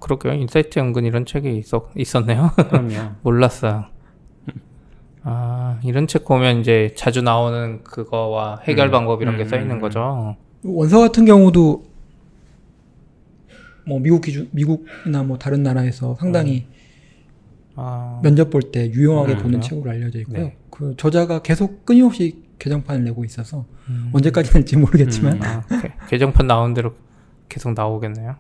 그러게요. 인사이트 은근 이런 책이 있었네요. 그럼요. 몰랐어요. 이런 책 보면 이제 자주 나오는 그거와 해결 방법 이런 게 써 있는 거죠. 원서 같은 경우도 뭐 미국이나 뭐 다른 나라에서 상당히 면접 볼 때 유용하게 보는 그래요? 책으로 알려져 있고요. 네. 그 저자가 계속 끊임없이 개정판을 내고 있어서 언제까지 될지 모르겠지만 개정판 나온 대로 계속 나오겠네요.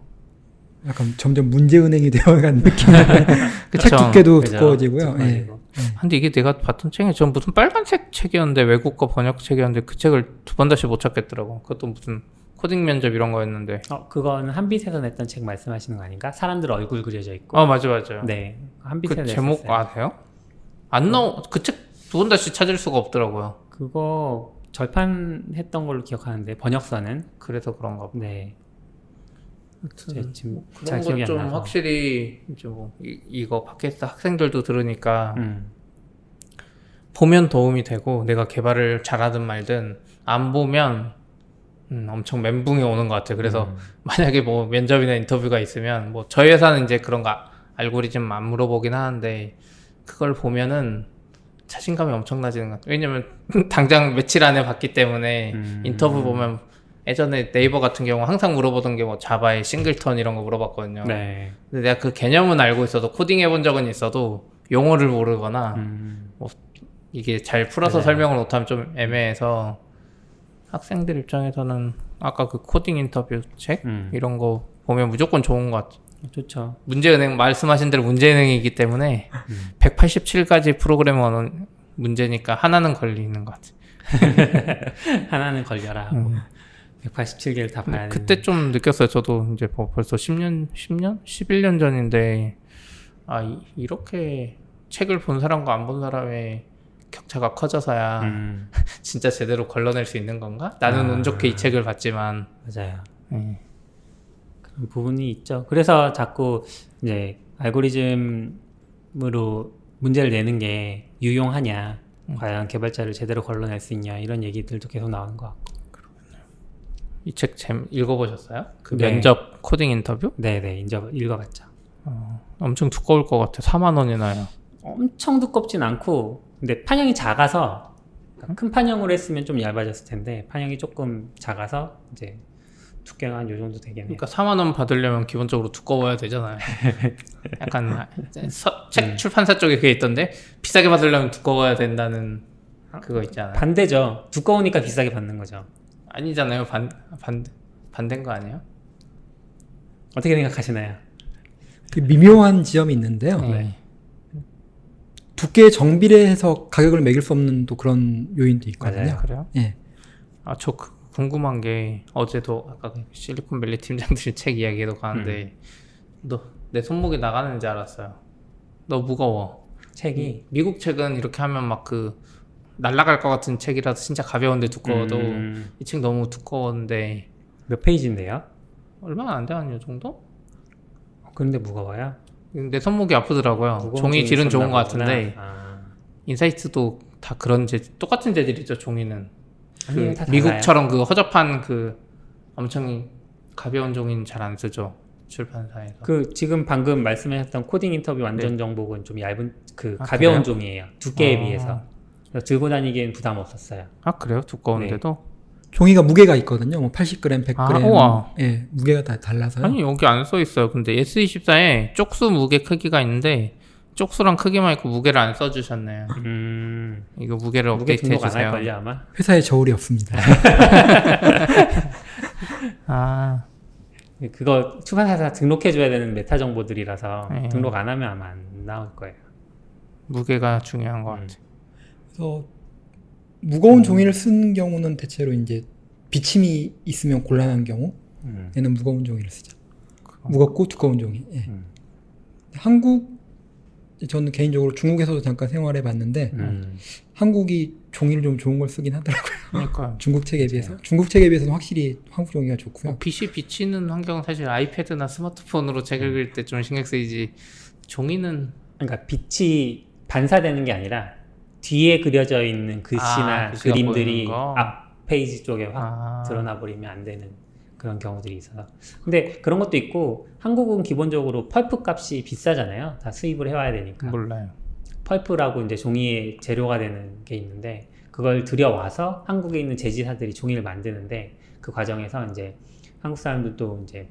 약간 점점 문제은행이 되어가는 느낌. 책 그쵸. 두께도 그죠? 두꺼워지고요. 예. 두꺼워지고. 근데 이게 내가 봤던 책이 전 무슨 빨간색 책이었는데 외국어 번역 책이었는데 그 책을 두 번 다시 못 찾겠더라고. 그것도 무슨 코딩 면접 이런 거였는데. 그건 한빛에서 냈던 책 말씀하시는 거 아닌가? 사람들 얼굴 그려져 있고. 맞아요. 네, 그 한빛에서 제목 냈었어요. 아세요? 안 나오 그 책 두 번 다시 찾을 수가 없더라고요. 그거 절판했던 걸로 기억하는데 번역서는 그래서 그런가 봐. 네. 제 지금 그런 잘 기억이 건 안 좀 나서. 확실히 이제 뭐 이거 팟캐스트 학생들도 들으니까 음. 보면 도움이 되고 내가 개발을 잘하든 말든 안 보면 엄청 멘붕이 오는 것 같아요. 그래서 만약에 뭐 면접이나 인터뷰가 있으면 뭐 저희 회사는 이제 그런 거 알고리즘 안 물어보긴 하는데 그걸 보면은 자신감이 엄청나지는 것 같아요. 왜냐면 당장 며칠 안에 봤기 때문에 인터뷰 보면 예전에 네이버 같은 경우 항상 물어보던 게 뭐 자바의 싱글턴 이런 거 물어봤거든요. 네. 근데 내가 그 개념은 알고 있어도 코딩 해본 적은 있어도 용어를 모르거나 뭐 이게 잘 풀어서 맞아요. 설명을 못하면 좀 애매해서 학생들 입장에서는 아까 그 코딩 인터뷰 책 이런 거 보면 무조건 좋은 것 같아요. 좋죠. 문제은행 말씀하신 대로 문제은행이기 때문에 187가지 프로그래머는 문제니까 하나는 걸리는 것 같아요. 하나는 걸려라 하고 187개를 다 봐야 되는. 그때 좀 느꼈어요. 저도 이제 뭐 벌써 10년? 11년 전인데 이렇게 책을 본 사람과 안 본 사람의 격차가 커져서야 진짜 제대로 걸러낼 수 있는 건가? 나는 운 좋게 이 책을 봤지만 맞아요. 그런 부분이 있죠. 그래서 자꾸 이제 알고리즘으로 문제를 내는 게 유용하냐, 과연 개발자를 제대로 걸러낼 수 있냐 이런 얘기들도 계속 나오는 것 같고. 이 책 읽어보셨어요? 그 네. 면접 코딩 인터뷰? 네네, 읽어봤죠. 엄청 두꺼울 것 같아. 4만 원이나요. 엄청 두껍진 않고, 근데 판형이 작아서 큰 판형으로 했으면 좀 얇아졌을 텐데 판형이 조금 작아서 이제 두께가 한 요 정도 되겠네요. 그러니까 4만 원 받으려면 기본적으로 두꺼워야 되잖아요. 약간 책 출판사 쪽에 그게 있던데 비싸게 받으려면 두꺼워야 된다는 그거 있잖아요. 반대죠. 두꺼우니까 비싸게 받는 거죠. 아니잖아요. 반대인 거 아니에요? 어떻게 생각하시나요? 그 미묘한 지점이 있는데요. 네. 두께 정비례해서 가격을 매길 수 없는 또 그런 요인도 있거든요. 맞아요. 그래요? 예. 저 궁금한 게 어제도 아까 그 실리콘밸리 팀장들이 책 이야기도 가는데 너 내 손목이 나가는지 알았어요. 너 무거워. 책이 미국 책은 이렇게 하면 막 그 날아갈 것 같은 책이라서 진짜 가벼운데 두꺼워도 이 책 너무 두꺼웠는데 몇 페이지인데요? 얼마나 안 돼? 한 요 정도? 그런데 무거워요? 내 손목이 아프더라고요. 무거운 종이 종이 질은 좋은 있었나 것 같은데 보구나. 인사이트도 다 그런 똑같은 재질이죠. 종이는 아니에요, 그 다 달라요. 미국처럼 그 허접한 그 엄청 가벼운 종이는 잘 안 쓰죠. 출판사에서. 그 지금 방금 말씀하셨던 코딩 인터뷰 완전 네. 정복은 좀 얇은 그 아, 가벼운 그래요? 종이에요. 두께에 아. 비해서. 그래서 들고 다니기엔 부담 없었어요. 아 그래요? 두꺼운데도? 종이가 무게가 있거든요. 뭐 80g, 100g. 아, 우와. 예, 무게가 다 달라서요. 아니 여기 안 써 있어요. 근데 S24에 쪽수 무게 크기가 있는데 쪽수랑 크기만 있고 무게를 안 써주셨네요. 이거 무게를 무게 업데이트 등록 안 해주세요. 할걸요 아마? 회사에 저울이 없습니다. 아 그거 출판사에서 등록해줘야 되는 메타 정보들이라서 네. 등록 안 하면 아마 안 나올 거예요. 무게가 중요한 것 같아. 그래서 무거운 종이를 쓴 경우는 대체로 이제 비침이 있으면 곤란한 경우에는 무거운 종이를 쓰죠. 무겁고 두꺼운 종이. 예. 한국 저는 개인적으로 중국에서도 잠깐 생활해 봤는데 한국이 종이를 좀 좋은 걸 쓰긴 하더라고요. 그러니까 중국 책에 비해서. 중국 책에 비해서는 확실히 한국 종이가 좋고요. 빛이 비치는 환경은 사실 아이패드나 스마트폰으로 책 읽을 때 좀 신경 쓰이지. 종이는 그러니까 빛이 반사되는 게 아니라 뒤에 그려져 있는 글씨나 글씨가 그림들이 보이는 거? 앞 페이지 쪽에 확 드러나 버리면 안 되는 그런 경우들이 있어서. 근데 그런 것도 있고 한국은 기본적으로 펄프 값이 비싸잖아요. 다 수입을 해와야 되니까. 몰라요. 펄프라고 이제 종이의 재료가 되는 게 있는데 그걸 들여와서 한국에 있는 제지사들이 종이를 만드는데 그 과정에서 이제 한국 사람들도 이제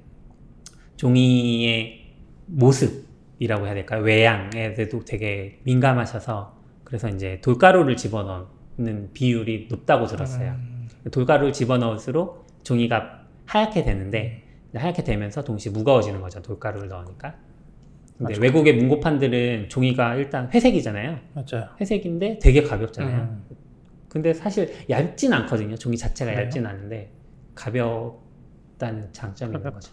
종이의 모습이라고 해야 될까요? 외양에 대해도 되게 민감하셔서 그래서 이제 돌가루를 집어넣는 비율이 높다고 들었어요. 돌가루를 집어넣을수록 종이가 하얗게 되는데 하얗게 되면서 동시에 무거워지는 거죠. 돌가루를 넣으니까. 근데 맞아. 외국의 문고판들은 종이가 일단 회색이잖아요. 맞아요. 회색인데 되게 가볍잖아요. 근데 사실 얇진 않거든요. 종이 자체가 그래요? 얇진 않은데 가볍다는 장점이 있는 거죠.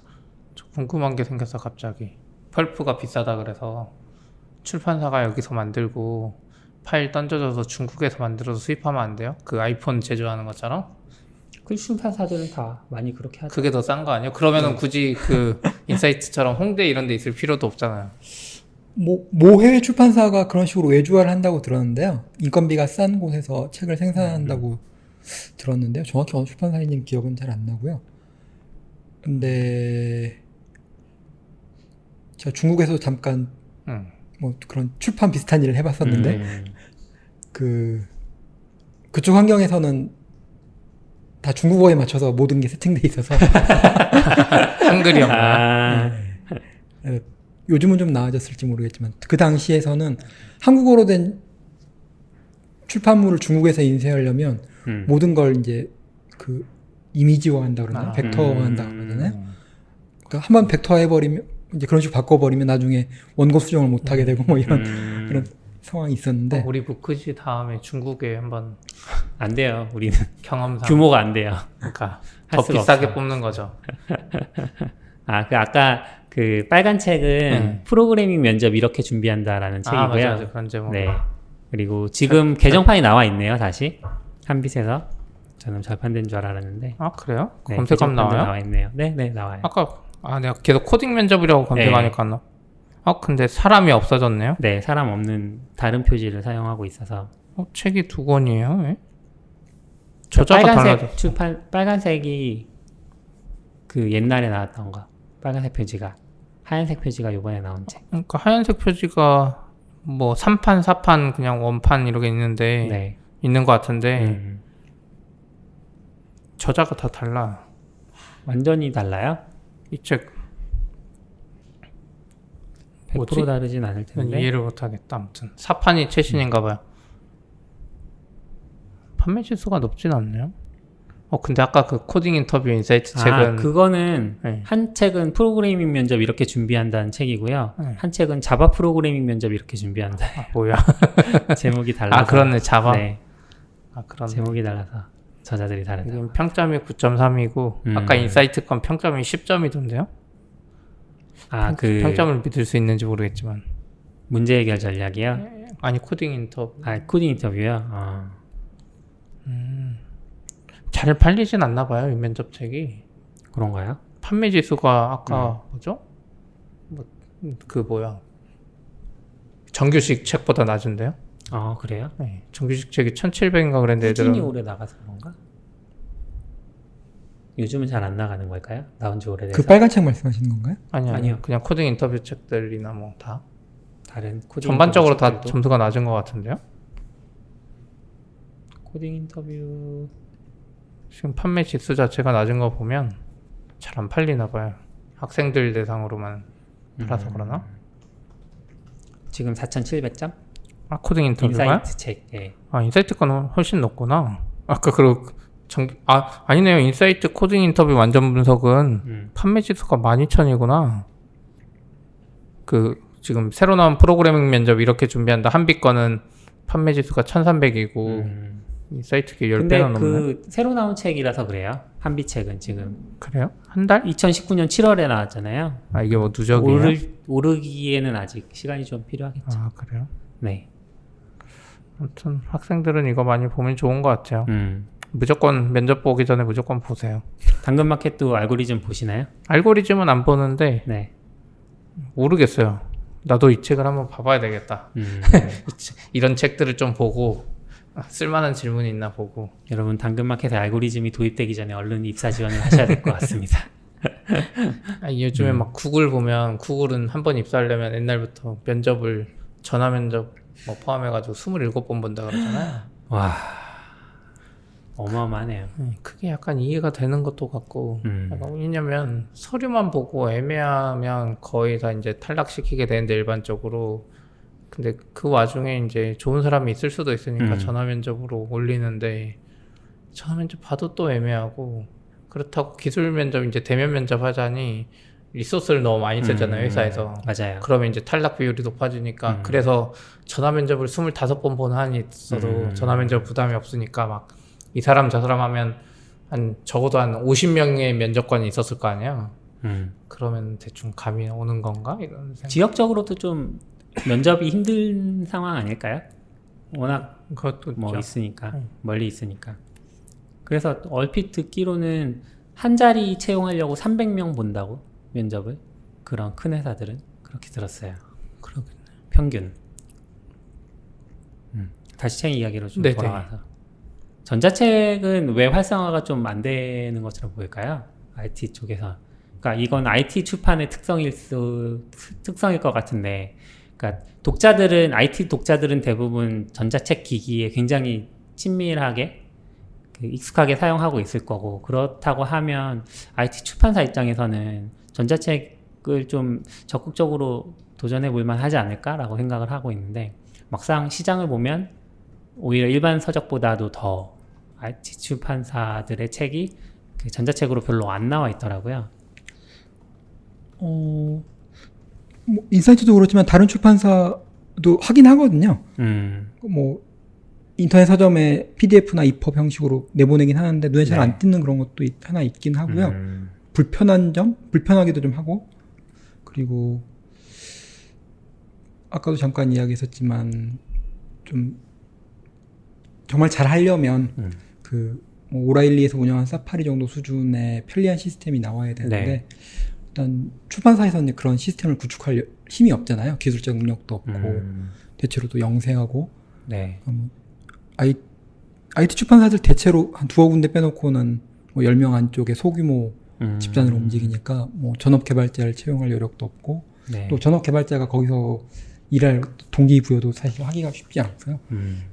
저 궁금한 게 생겨서 갑자기 펄프가 비싸다 그래서 출판사가 여기서 만들고 파일 던져줘서 중국에서 만들어서 수입하면 안 돼요? 그 아이폰 제조하는 것처럼? 그 출판사들은 다 많이 그렇게 하죠. 그게 더 싼 거 아니에요? 그러면은 굳이 그 인사이트처럼 홍대 이런 데 있을 필요도 없잖아요. 모 해외 출판사가 그런 식으로 외주화를 한다고 들었는데요. 인건비가 싼 곳에서 책을 생산한다고 들었는데요. 정확히 어느 출판사인지 기억은 잘 안 나고요. 근데 제가 중국에서 잠깐 뭐 그런 출판 비슷한 일을 해봤었는데 그쪽 환경에서는 다 중국어에 맞춰서 모든 게 세팅돼 있어서 한글이 없나? 아, 요즘은 좀 나아졌을지 모르겠지만 그 당시에서는 한국어로 된 출판물을 중국에서 인쇄하려면 모든 걸 이제 그 이미지화한다 그러나요? 벡터화한다 그러잖아요. 그러니까 한번 벡터화해버리면 이제 그런 식으로 바꿔버리면 나중에 원고 수정을 못하게 되고 뭐 이런 그런 상황이 있었는데 우리 부크지 다음에 중국에 한번 안 돼요. 우리는 경험상 규모가 안 돼요. 그러니까 할 더 수가 비싸게 없어요. 뽑는 거죠. 아까 그 빨간 책은 프로그래밍 면접 이렇게 준비한다라는 책이고요. 맞아 그런 제목. 네. 그리고 지금 개정판이 나와 있네요. 다시 한빛에서 저는 절판된 줄 알았는데. 아 그래요? 네, 검색하면 개정판도 나와요? 나와 있네요. 네, 나와요. 아까 내가 계속 코딩 면접이라고 검색하니까 안 나와. 근데 사람이 없어졌네요. 네, 사람 없는 다른 표지를 사용하고 있어서. 책이 2권이에요? 왜? 저자가 달라졌어. 빨간색이 그 옛날에 나왔던 거. 빨간색 표지가. 하얀색 표지가 요번에 나온 책. 그러니까 하얀색 표지가 뭐 3판, 4판, 그냥 원판 이렇게 있는데 네. 있는 것 같은데 저자가 다 달라. 완전히 달라요? 이 책 100% 뭐지? 다르진 않을 텐데. 이해를 못하겠다. 아무튼 4판이 최신인가 봐요. 판매 지수가 높진 않네요. 근데 아까 그 코딩 인터뷰 인사이트 책은 그거는 네. 한 책은 프로그래밍 면접 이렇게 준비한다는 책이고요. 네. 한 책은 자바 프로그래밍 면접 이렇게 준비한다. 뭐야? 제목이 달라서. 그렇네. 자바. 네. 그렇네. 제목이 달라서 저자들이 다르다. 지금 평점이 9.3이고 아까 인사이트 건 평점이 10점이던데요? 평점을 믿을 수 있는지 모르겠지만 문제 해결 전략이요? 아니 코딩 인터뷰. 코딩 인터뷰요? 잘 팔리진 않나 봐요, 이 면접 책이. 그런가요? 판매 지수가 아까 뭐죠? 정규식 책보다 낮은데요? 그래요? 네, 정규식 책이 1700인가 그랬는데 꾸준히 애들은 오래 나가서 그런가? 요즘은 잘 안 나가는 걸까요? 나온 지 오래돼서. 그 빨간 책 말씀하시는 건가요? 아니요. 그냥 코딩 인터뷰 책들이나 뭐 다 다른 코딩 전반적으로 다 책들도? 점수가 낮은 것 같은데요? 코딩 인터뷰 지금 판매 지수 자체가 낮은 거 보면 잘 안 팔리나 봐요. 학생들 대상으로만 팔아서 그러나? 지금 4,700점? 코딩 인터뷰가요? 인사이트 책. 예. 인사이트 거는 훨씬 높구나. 아까 아니네요. 인사이트 코딩 인터뷰 완전 분석은 판매 지수가 12,000이구나. 지금 새로 나온 프로그래밍 면접 이렇게 준비한다. 한빛 거는 판매 지수가 1,300이고 인사이트 게 10배나 넘네. 새로 나온 책이라서 그래요. 한빛 책은 지금. 그래요? 한 달? 2019년 7월에 나왔잖아요. 이게 뭐 누적이에요? 오르기에는 아직 시간이 좀 필요하겠죠. 그래요? 네. 아무튼 학생들은 이거 많이 보면 좋은 것 같아요. 무조건 면접 보기 전에 무조건 보세요. 당근마켓도 알고리즘 보시나요? 알고리즘은 안 보는데 네. 모르겠어요. 나도 이 책을 한번 봐봐야 되겠다. 이런 책들을 좀 보고 쓸만한 질문이 있나 보고. 여러분 당근마켓에 알고리즘이 도입되기 전에 얼른 입사 지원을 하셔야 될 것 같습니다. 요즘에 막 구글 보면 구글은 한 번 입사하려면 옛날부터 면접을 전화 면접 뭐 포함해가지고 27번 본다 그러잖아요. 와 어마어마하네요. 그게 약간 이해가 되는 것도 같고 왜냐면 서류만 보고 애매하면 거의 다 이제 탈락시키게 되는데 일반적으로. 근데 그 와중에 이제 좋은 사람이 있을 수도 있으니까 전화 면접으로 올리는데 전화 면접 봐도 또 애매하고 그렇다고 기술 면접 이제 대면 면접 하자니 리소스를 너무 많이 쓰잖아요 회사에서. 맞아요. 그러면 이제 탈락 비율이 높아지니까 그래서 전화 면접을 25번 보는 한이 있어도 전화 면접 부담이 없으니까 막 이 사람 저 사람 하면 한 적어도 한 50명의 면접관이 있었을 거 아니에요. 그러면 대충 감이 오는 건가 이런 생각. 지역적으로도 좀 면접이 힘든 상황 아닐까요? 워낙 그것도 뭐 있죠. 있으니까 멀리 있으니까. 그래서 얼핏 듣기로는 한 자리 채용하려고 300명 본다고 면접을 그런 큰 회사들은 그렇게 들었어요. 그러겠네. 평균. 다시 책 이야기로 좀 네네. 돌아와서 전자책은 왜 활성화가 좀 안 되는 것처럼 보일까요? IT 쪽에서. 그러니까 이건 IT 출판의 특성일 것 같은데, 그러니까 IT 독자들은 대부분 전자책 기기에 굉장히 친밀하게 익숙하게 사용하고 있을 거고, 그렇다고 하면 IT 출판사 입장에서는 전자책을 좀 적극적으로 도전해 볼 만하지 않을까라고 생각을 하고 있는데, 막상 시장을 보면 오히려 일반 서적보다도 더 IT 출판사들의 책이 그 전자책으로 별로 안 나와 있더라고요. 뭐 인사이트도 그렇지만 다른 출판사도 하긴 하거든요. 뭐 인터넷 서점에 PDF나 EPUB 형식으로 내보내긴 하는데 눈에 잘 안 띄는 그런 것도 하나 있긴 하고요. 불편하기도 좀 하고, 그리고 아까도 잠깐 이야기했었지만 좀 정말 잘 하려면 뭐 오라일리에서 운영한 사파리 정도 수준의 편리한 시스템이 나와야 되는데 일단 출판사에서는 그런 시스템을 구축할 힘이 없잖아요. 기술적 능력도 없고 대체로 또 영세하고 IT 출판사들 대체로 한 두어 군데 빼놓고는 뭐 10명 안쪽에 소규모 집단으로 움직이니까 뭐 전업 개발자를 채용할 여력도 없고 또 전업 개발자가 거기서 일할 동기부여도 사실 하기가 쉽지 않고요.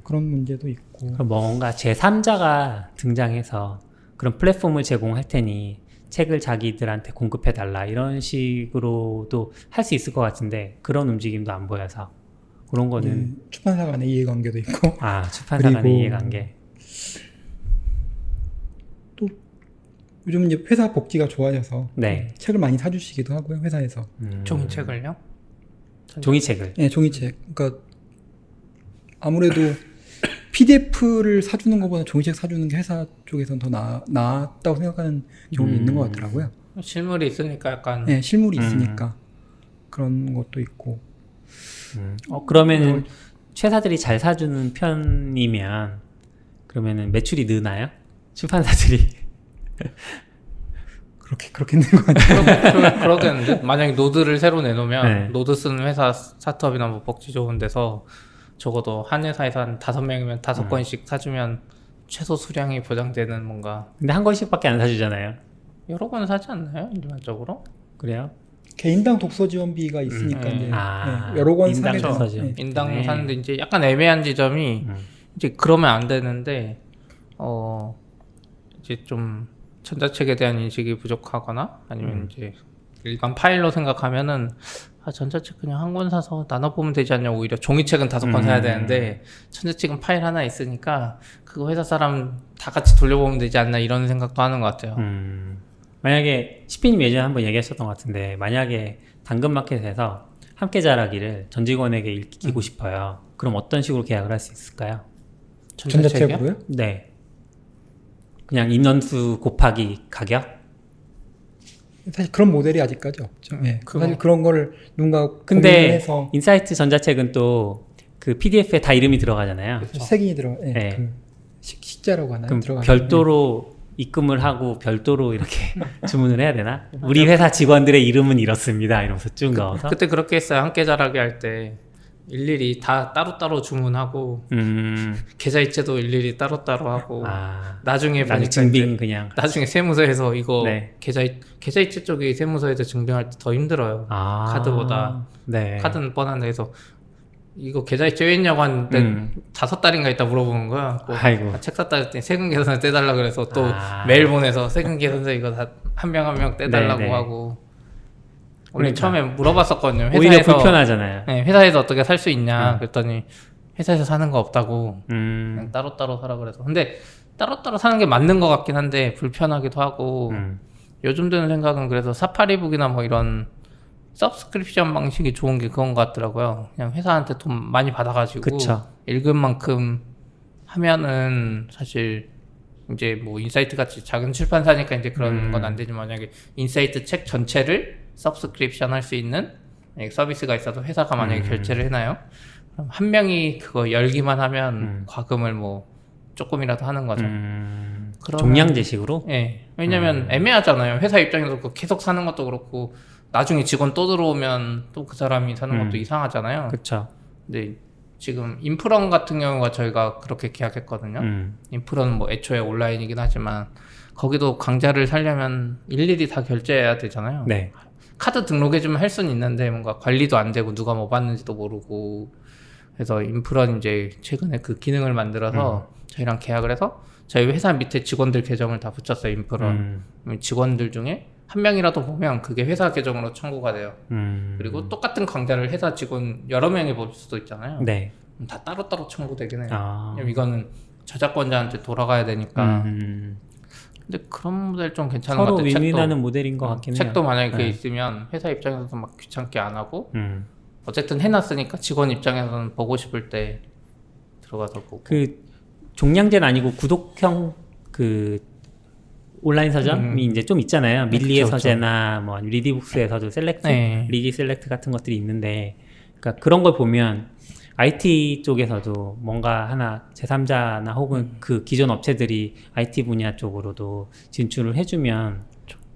그런 문제도 있고. 그럼 뭔가 제3자가 등장해서 그런 플랫폼을 제공할 테니 책을 자기들한테 공급해달라 이런 식으로도 할 수 있을 것 같은데 그런 움직임도 안 보여서 그런 거는 출판사 간의 이해관계도 있고. 출판사 간의 이해관계. 또 요즘 이제 회사 복지가 좋아져서 책을 많이 사주시기도 하고요. 회사에서. 종이책을요? 종이책을. 네, 종이책. 그러니까 아무래도 PDF를 사주는 것보다 종이책 사주는 게 회사 쪽에서는 더 나았다고 생각하는 경우도 있는 것 같더라고요. 실물이 있으니까 약간. 네, 실물이 있으니까 그런 것도 있고. 그러면 회사들이 잘 사주는 편이면 그러면은 매출이 느나요? 출판사들이? 그렇게 있는 것 같아요. 그러겠는데? 만약에 노드를 새로 내놓으면 노드 쓰는 회사 스타트업이나 뭐 복지 좋은 데서 적어도 한 회사에서 한 5명이면 5권씩 사주면 최소 수량이 보장되는 뭔가. 근데 한 권씩밖에 안 사주잖아요. 여러 권 사지 않나요? 일반적으로? 그래요? 개인당 독서 지원비가 있으니까 이제 여러 권 사게 되면 인당 사는데 이제 약간 애매한 지점이 이제 그러면 안 되는데 이제 좀 전자책에 대한 인식이 부족하거나 아니면 이제 일반 파일로 생각하면은 전자책 그냥 한 권 사서 나눠보면 되지 않냐. 오히려 종이책은 5권 사야 되는데 전자책은 파일 하나 있으니까 그거 회사 사람 다 같이 돌려보면 되지 않나 이런 생각도 하는 것 같아요. 만약에 시피님 예전에 한번 얘기하셨던 것 같은데 만약에 당근마켓에서 함께 자라기를 전 직원에게 읽히고 싶어요. 그럼 어떤 식으로 계약을 할 수 있을까요? 전자책으로요? 네. 그냥 인원수 곱하기 가격? 사실 그런 모델이 아직까지 없죠. 사실 그런 거를 누군가 근데 고민해서 인사이트 전자책은 또 그 PDF에 다 이름이 들어가잖아요. 색인이 그 식자라고 하나요? 그럼 별도로 입금을 하고 별도로 이렇게 주문을 해야 되나? 우리 회사 직원들의 이름은 이렇습니다. 이러면서 쭉 넣어서. 그때 그렇게 했어요. 함께 자라기 할 때 일일이 다 따로따로 주문하고 계좌이체도 일일이 따로따로 하고 나중에 보니까 증빙 그냥 나중에 세무서에서 이거 계좌이체 쪽이 세무서에서 증빙할 때 더 힘들어요. 카드보다. 카드는 뻔한데 해서 이거 계좌이체 왜 했냐고 하는데 5달인가 있다 물어보는 거야. 책 샀다 했더니 세금 계산서 떼달라 그래서 또 메일 보내서 세금 계산서 이거 다 한 명 한 명 떼달라고 하고. 원래 처음에 물어봤었거든요. 회사에서, 오히려 불편하잖아요. 회사에서 어떻게 살 수 있냐 그랬더니 회사에서 사는 거 없다고 그냥 따로따로 사라 그래서. 근데 따로따로 사는 게 맞는 것 같긴 한데 불편하기도 하고 요즘 드는 생각은 그래서 사파리북이나 뭐 이런 서브스크립션 방식이 좋은 게 그건 것 같더라고요. 그냥 회사한테 돈 많이 받아가지고 그쵸. 읽은 만큼 하면은 사실 이제 뭐 인사이트 같이 작은 출판사니까 이제 그런 건 안 되지만 만약에 인사이트 책 전체를 서브스크립션 할 수 있는 서비스가 있어서 회사가 만약에 결제를 해놔요. 그럼 한 명이 그거 열기만 하면 과금을 뭐 조금이라도 하는 거죠. 그러면- 종량제식으로? 예. 왜냐면 애매하잖아요. 회사 입장에서 그거 계속 사는 것도 그렇고 나중에 직원 또 들어오면 또 그 사람이 사는 것도 이상하잖아요. 그쵸. 근데 지금 인프런 같은 경우가 저희가 그렇게 계약했거든요. 인프런은 뭐 애초에 온라인이긴 하지만 거기도 강좌를 살려면 일일이 다 결제해야 되잖아요. 네. 카드 등록해주면 할 수는 있는데 뭔가 관리도 안 되고 누가 뭐 받는지도 모르고 그래서 인프런 이제 최근에 그 기능을 만들어서 저희랑 계약을 해서 저희 회사 밑에 직원들 계정을 다 붙였어요. 인프런 직원들 중에 한 명이라도 보면 그게 회사 계정으로 청구가 돼요. 그리고 똑같은 강좌를 회사 직원 여러 명이 볼 수도 있잖아요. 네. 다 따로따로 청구되긴 해요. 아. 왜냐면 이거는 저작권자한테 돌아가야 되니까. 근데 그런 모델 좀 괜찮은 것 서로 같아요. 윈윈하는 모델인 것 같긴 해요. 책도 만약에 그게 네. 있으면 회사 입장에서도 막 귀찮게 안 하고 어쨌든 해놨으니까 직원 입장에서는 보고 싶을 때 들어가서 보고. 그 종량제는 아니고 구독형 그 온라인 서점이 이제 좀 있잖아요. 밀리의 그쵸, 서재나 뭐 리디북스에서도 셀렉트, 네. 리디 셀렉트 같은 것들이 있는데, 그러니까 그런 걸 보면 IT 쪽에서도 뭔가 하나 제3자나 혹은 그 기존 업체들이 IT 분야 쪽으로도 진출을 해주면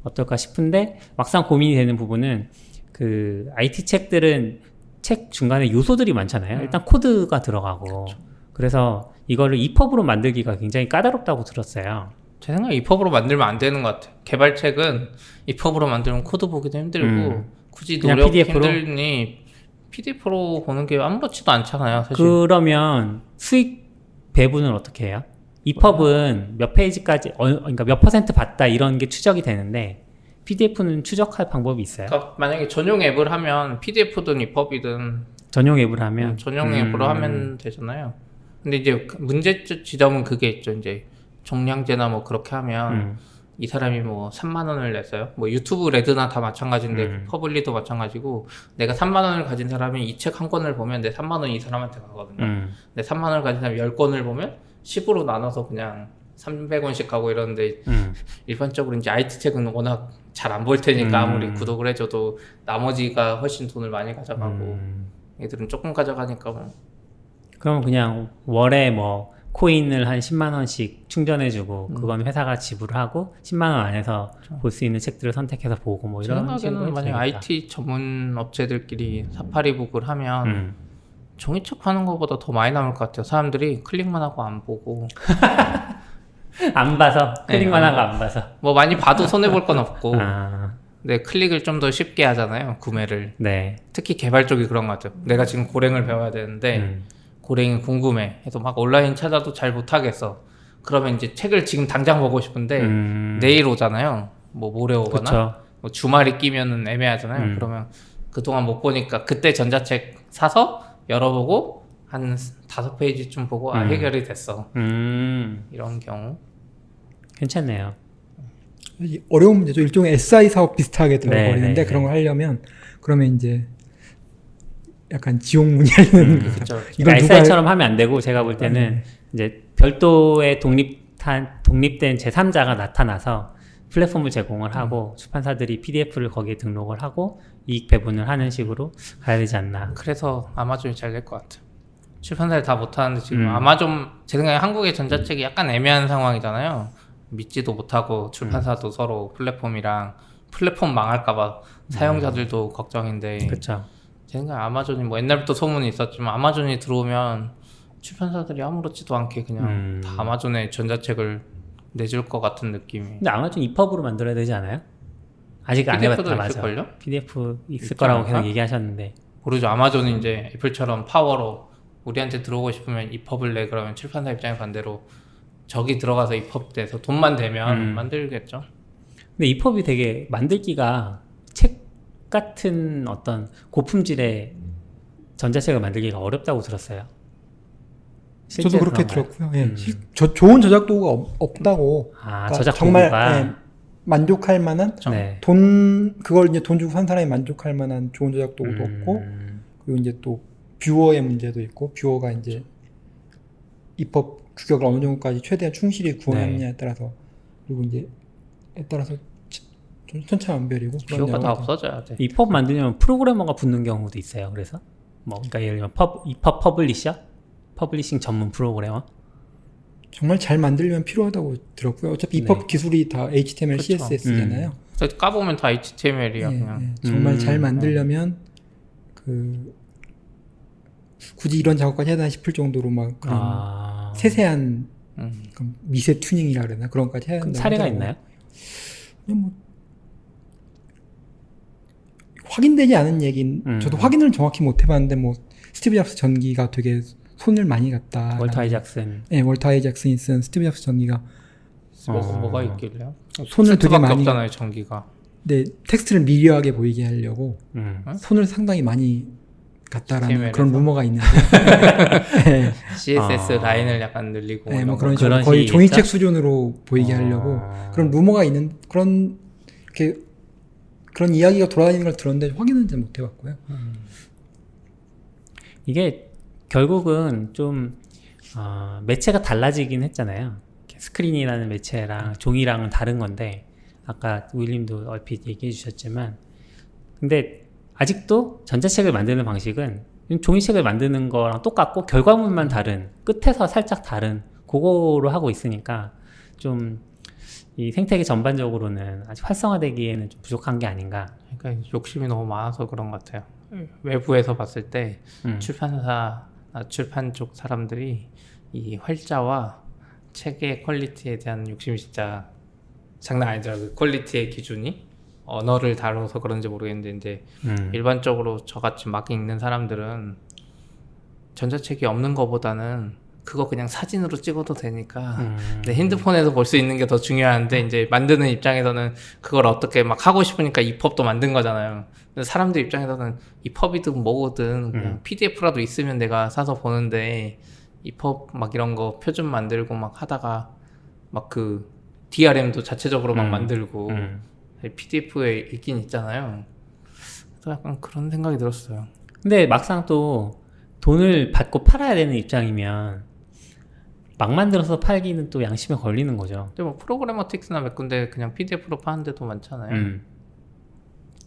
어떨까 싶은데 막상 고민이 되는 부분은 그 IT 책들은 책 중간에 요소들이 많잖아요. 일단 코드가 들어가고 그래서 이거를 EPUB으로 만들기가 굉장히 까다롭다고 들었어요. 제 생각에 EPUB으로 만들면 안 되는 것 같아요. 개발책은 EPUB으로 만들면 코드 보기도 힘들고 굳이 그냥 노력 PDF 로? 힘들니 PDF로 보는 게 아무렇지도 않잖아요. 사실. 그러면 수익 배분은 어떻게 해요? EPUB은 몇 페이지까지, 그러니까 몇 % 받다 이런 게 추적이 되는데 PDF는 추적할 방법이 있어요? 그러니까 만약에 전용 앱을 하면 PDF든 EPUB이든 전용 앱을 하면? 전용 앱으로 하면 되잖아요. 근데 이제 문제 지점은 그게 있죠. 이제 종량제나 뭐 그렇게 하면 이 사람이 뭐 3만 원을 냈어요. 뭐 유튜브 레드나 다 마찬가지인데 퍼블리도 마찬가지고 내가 3만 원을 가진 사람이 이 책 한 권을 보면 내 3만 원이 이 사람한테 가거든요. 내 3만 원을 가진 사람이 10권을 보면 10으로 나눠서 그냥 300원씩 가고 이러는데 일반적으로 이제 IT 책은 워낙 잘 안 볼 테니까 아무리 구독을 해줘도 나머지가 훨씬 돈을 많이 가져가고 얘들은 조금 가져가니까 뭐. 그럼 그냥 월에 뭐 코인을 한 10만 원씩 충전해주고 그건 회사가 지불하고 10만 원 안에서 볼 수 있는 책들을 선택해서 보고 뭐 제 이런 식으로 생각에는 해도 만약 되겠다. IT 전문 업체들끼리 사파리북을 하면 종이책 파는 것보다 더 많이 남을 것 같아요. 사람들이 클릭만 하고 안 보고 안 봐서 클릭만 네, 하고 안 봐서 뭐 많이 봐도 손해 볼 건 없고 아, 근데 클릭을 좀 더 쉽게 하잖아요. 구매를. 네. 특히 개발 쪽이 그런 것 같아요. 내가 지금 고랭을 배워야 되는데 고랭이 궁금해 해서 막 온라인 찾아도 잘 못하겠어. 그러면 이제 책을 지금 당장 보고 싶은데 내일 오잖아요. 뭐 모레 오거나 그쵸. 뭐 주말이 끼면은 애매하잖아요. 그러면 그동안 못 보니까 그때 전자책 사서 열어보고 한 5페이지쯤 보고 아 해결이 됐어. 이런 경우. 괜찮네요. 어려운 문제죠. 일종의 SI 사업 비슷하게 들어버리는데 네. 그런 걸 하려면 그러면 이제 약간 지옥문이 하는 그렇죠. 이걸 누가 SI처럼 하면 안 되고 제가 볼 때는 이제 별도의 독립된 제3자가 나타나서 플랫폼을 제공을 하고 출판사들이 PDF를 거기에 등록을 하고 이익 배분을 하는 식으로 가야 되지 않나. 그래서 아마존이 잘 될 것 같아요. 출판사를 다 못하는데 지금 아마존 제 생각에 한국의 전자책이 약간 애매한 상황이잖아요. 믿지도 못하고 출판사도 서로 플랫폼 망할까봐 사용자들도 걱정인데 그렇죠. 제 생각에 아마존이 뭐 옛날부터 소문이 있었지만 아마존이 들어오면 출판사들이 아무렇지도 않게 그냥 다 아마존에 전자책을 내줄 것 같은 느낌이. 근데 아마존 EPUB으로 만들어야 되지 않아요? 아직 안 PDF도 해봤다. 맞아. 있을걸요? PDF 있을 있지 거라고 않을까? 계속 얘기하셨는데. 모르죠. 아마존이 이제 애플처럼 파워로 우리한테 들어오고 싶으면 EPUB을 내 그러면 출판사 입장에 반대로 저기 들어가서 EPUB 돼서 돈만 되면 만들겠죠. 근데 EPUB이 되게 만들기가 책 같은 어떤 고품질의 전자책을 만들기가 어렵다고 들었어요. 실제 저도 그렇게 그런가요? 들었고요. 예. 좋은 저작 도구가 없다고. 아, 그러니까 저작 정말 도구가. 예, 만족할 만한 네. 그걸 이제 돈 주고 산 사람이 만족할 만한 좋은 저작 도구도 없고, 그리고 이제 또 뷰어의 문제도 있고, 뷰어가 이제 입법 규격을 어느 정도까지 최대한 충실히 구현하느냐에 따라서, 그리고 이제 따라서 좀 천차만별이고. 그런 뷰어가 다 여러 가지. 없어져야 돼. 이펍 만들려면 프로그래머가 붙는 경우도 있어요. 그래서 뭐 그러니까 예를 들면 이펍 퍼블리셔, 퍼블리싱 전문 프로그래머. 정말 잘 만들려면 필요하다고 들었고요. 어차피 입법 네. 기술이 다 HTML, 그쵸. CSS잖아요. 까보면 다 HTML이야 그냥. 정말 잘 만들려면 굳이 이런 작업까지 해야 되나 싶을 정도로 막 그런 세세한 미세 튜닝이라 그러나 그런 것까지 해야 그럼 된다고 사례가 하더라고요. 있나요? 그냥 뭐 확인되지 않은 얘긴 저도 확인을 정확히 못 해봤는데 뭐 스티브 잡스 전기가 되게 손을 많이 갔다. 월터 아이작슨. 네, 월터 아이작슨이 쓴 스티브 잡스 전기가 뭐가 있길래요? 손을 되게 많이 없잖아요 전기가. 네, 텍스트를 미려하게 보이게 하려고 손을 상당히 많이 갔다라는 HTML 에서? 그런 루머가 있는데 네, CSS 라인을 약간 늘리고 네, 이런 뭐 거. 그런 식으로 그런 거의 식이겠죠? 종이책 수준으로 보이게 하려고 그런 루머가 있는 그런 이렇게 그런 이야기가 돌아다니는 걸 들었는데 확인은 잘 못 해봤고요. 이게 결국은 좀 매체가 달라지긴 했잖아요. 이렇게 스크린이라는 매체랑 종이랑은 다른 건데 아까 우일님도 얼핏 얘기해 주셨지만 근데 아직도 전자책을 만드는 방식은 종이책을 만드는 거랑 똑같고 결과물만 다른 끝에서 살짝 다른 그거로 하고 있으니까 좀 이 생태계 전반적으로는 아직 활성화되기에는 좀 부족한 게 아닌가. 그러니까 욕심이 너무 많아서 그런 것 같아요. 외부에서 봤을 때 출판 쪽 사람들이 이 활자와 책의 퀄리티에 대한 욕심이 진짜 장난 아니더라고요. 그 퀄리티의 기준이 언어를 다뤄서 그런지 모르겠는데 이제 일반적으로 저같이 막 읽는 사람들은 전자책이 없는 거보다는 그거 그냥 사진으로 찍어도 되니까 내 핸드폰에서 볼 수 있는 게 더 중요한데 이제 만드는 입장에서는 그걸 어떻게 막 하고 싶으니까 이펍도 만든 거잖아요. 근데 사람들 입장에서는 이펍이든 뭐든 그냥 PDF라도 있으면 내가 사서 보는데 이펍 막 이런 거 표준 만들고 막 하다가 막 그 DRM도 자체적으로 막 만들고 PDF에 있긴 있잖아요. 그래서 약간 그런 생각이 들었어요. 근데 막상 또 돈을 받고 팔아야 되는 입장이면 막 만들어서 팔기는 또 양심에 걸리는 거죠. 근데 뭐 프로그래머틱스나 몇 군데 그냥 PDF로 파는 데도 많잖아요.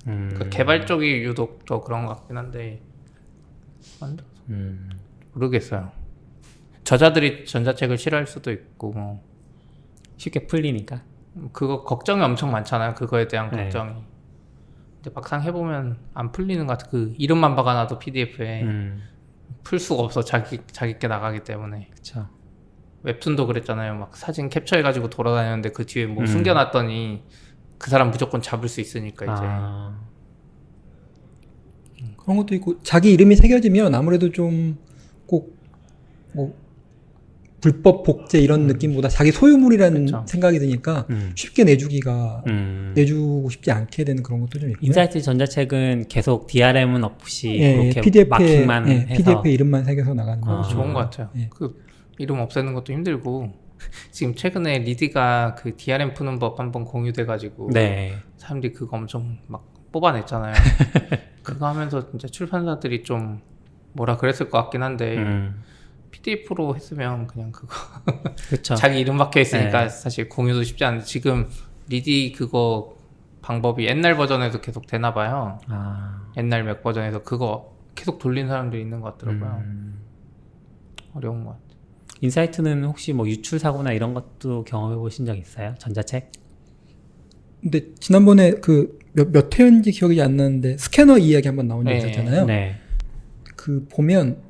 그 개발 쪽이 유독 더 그런 것 같긴 한데 모르겠어요. 저자들이 전자책을 싫어할 수도 있고 뭐 쉽게 풀리니까. 그거 걱정이 엄청 많잖아요. 그거에 대한 네. 걱정이. 근데 막상 해보면 안 풀리는 것 같아. 그 이름만 박아놔도 PDF에 풀 수가 없어. 자기께 나가기 때문에. 그쵸. 웹툰도 그랬잖아요. 막 사진 캡처해가지고 돌아다녔는데 그 뒤에 뭐 숨겨놨더니 그 사람 무조건 잡을 수 있으니까 이제. 그런 것도 있고 자기 이름이 새겨지면 아무래도 좀 꼭 뭐 불법 복제 이런 느낌보다 자기 소유물이라는 그쵸. 생각이 드니까 쉽게 내주고 싶지 않게 되는 그런 것도 좀 있고요. 인사이트 전자책은 계속 DRM은 없이 예, 그렇게 PDF에, 마킹만 해서 PDF에 이름만 새겨서 나가는 거. 좋은 것 같아요. 예. 그 이름 없애는 것도 힘들고 지금 최근에 리디가 그 DRM 푸는 법 한번 공유돼가지고 네. 사람들이 그거 엄청 막 뽑아냈잖아요. 그거 하면서 진짜 출판사들이 좀 뭐라 그랬을 것 같긴 한데 PDF로 했으면 그냥 그거 그쵸. 자기 이름 박혀 있으니까 네. 사실 공유도 쉽지 않은데 지금 리디 그거 방법이 옛날 버전에서 계속 되나 봐요. 옛날 맥 버전에서 그거 계속 돌린 사람들이 있는 것 같더라고요. 어려운 것 같아요. 인사이트는 혹시 뭐 유출 사고나 이런 것도 경험해 보신 적 있어요? 전자책? 근데 지난번에 그 몇 회인지 기억이 안 나는데 스캐너 이야기 한번 나온 적 네. 있었잖아요. 네. 그 보면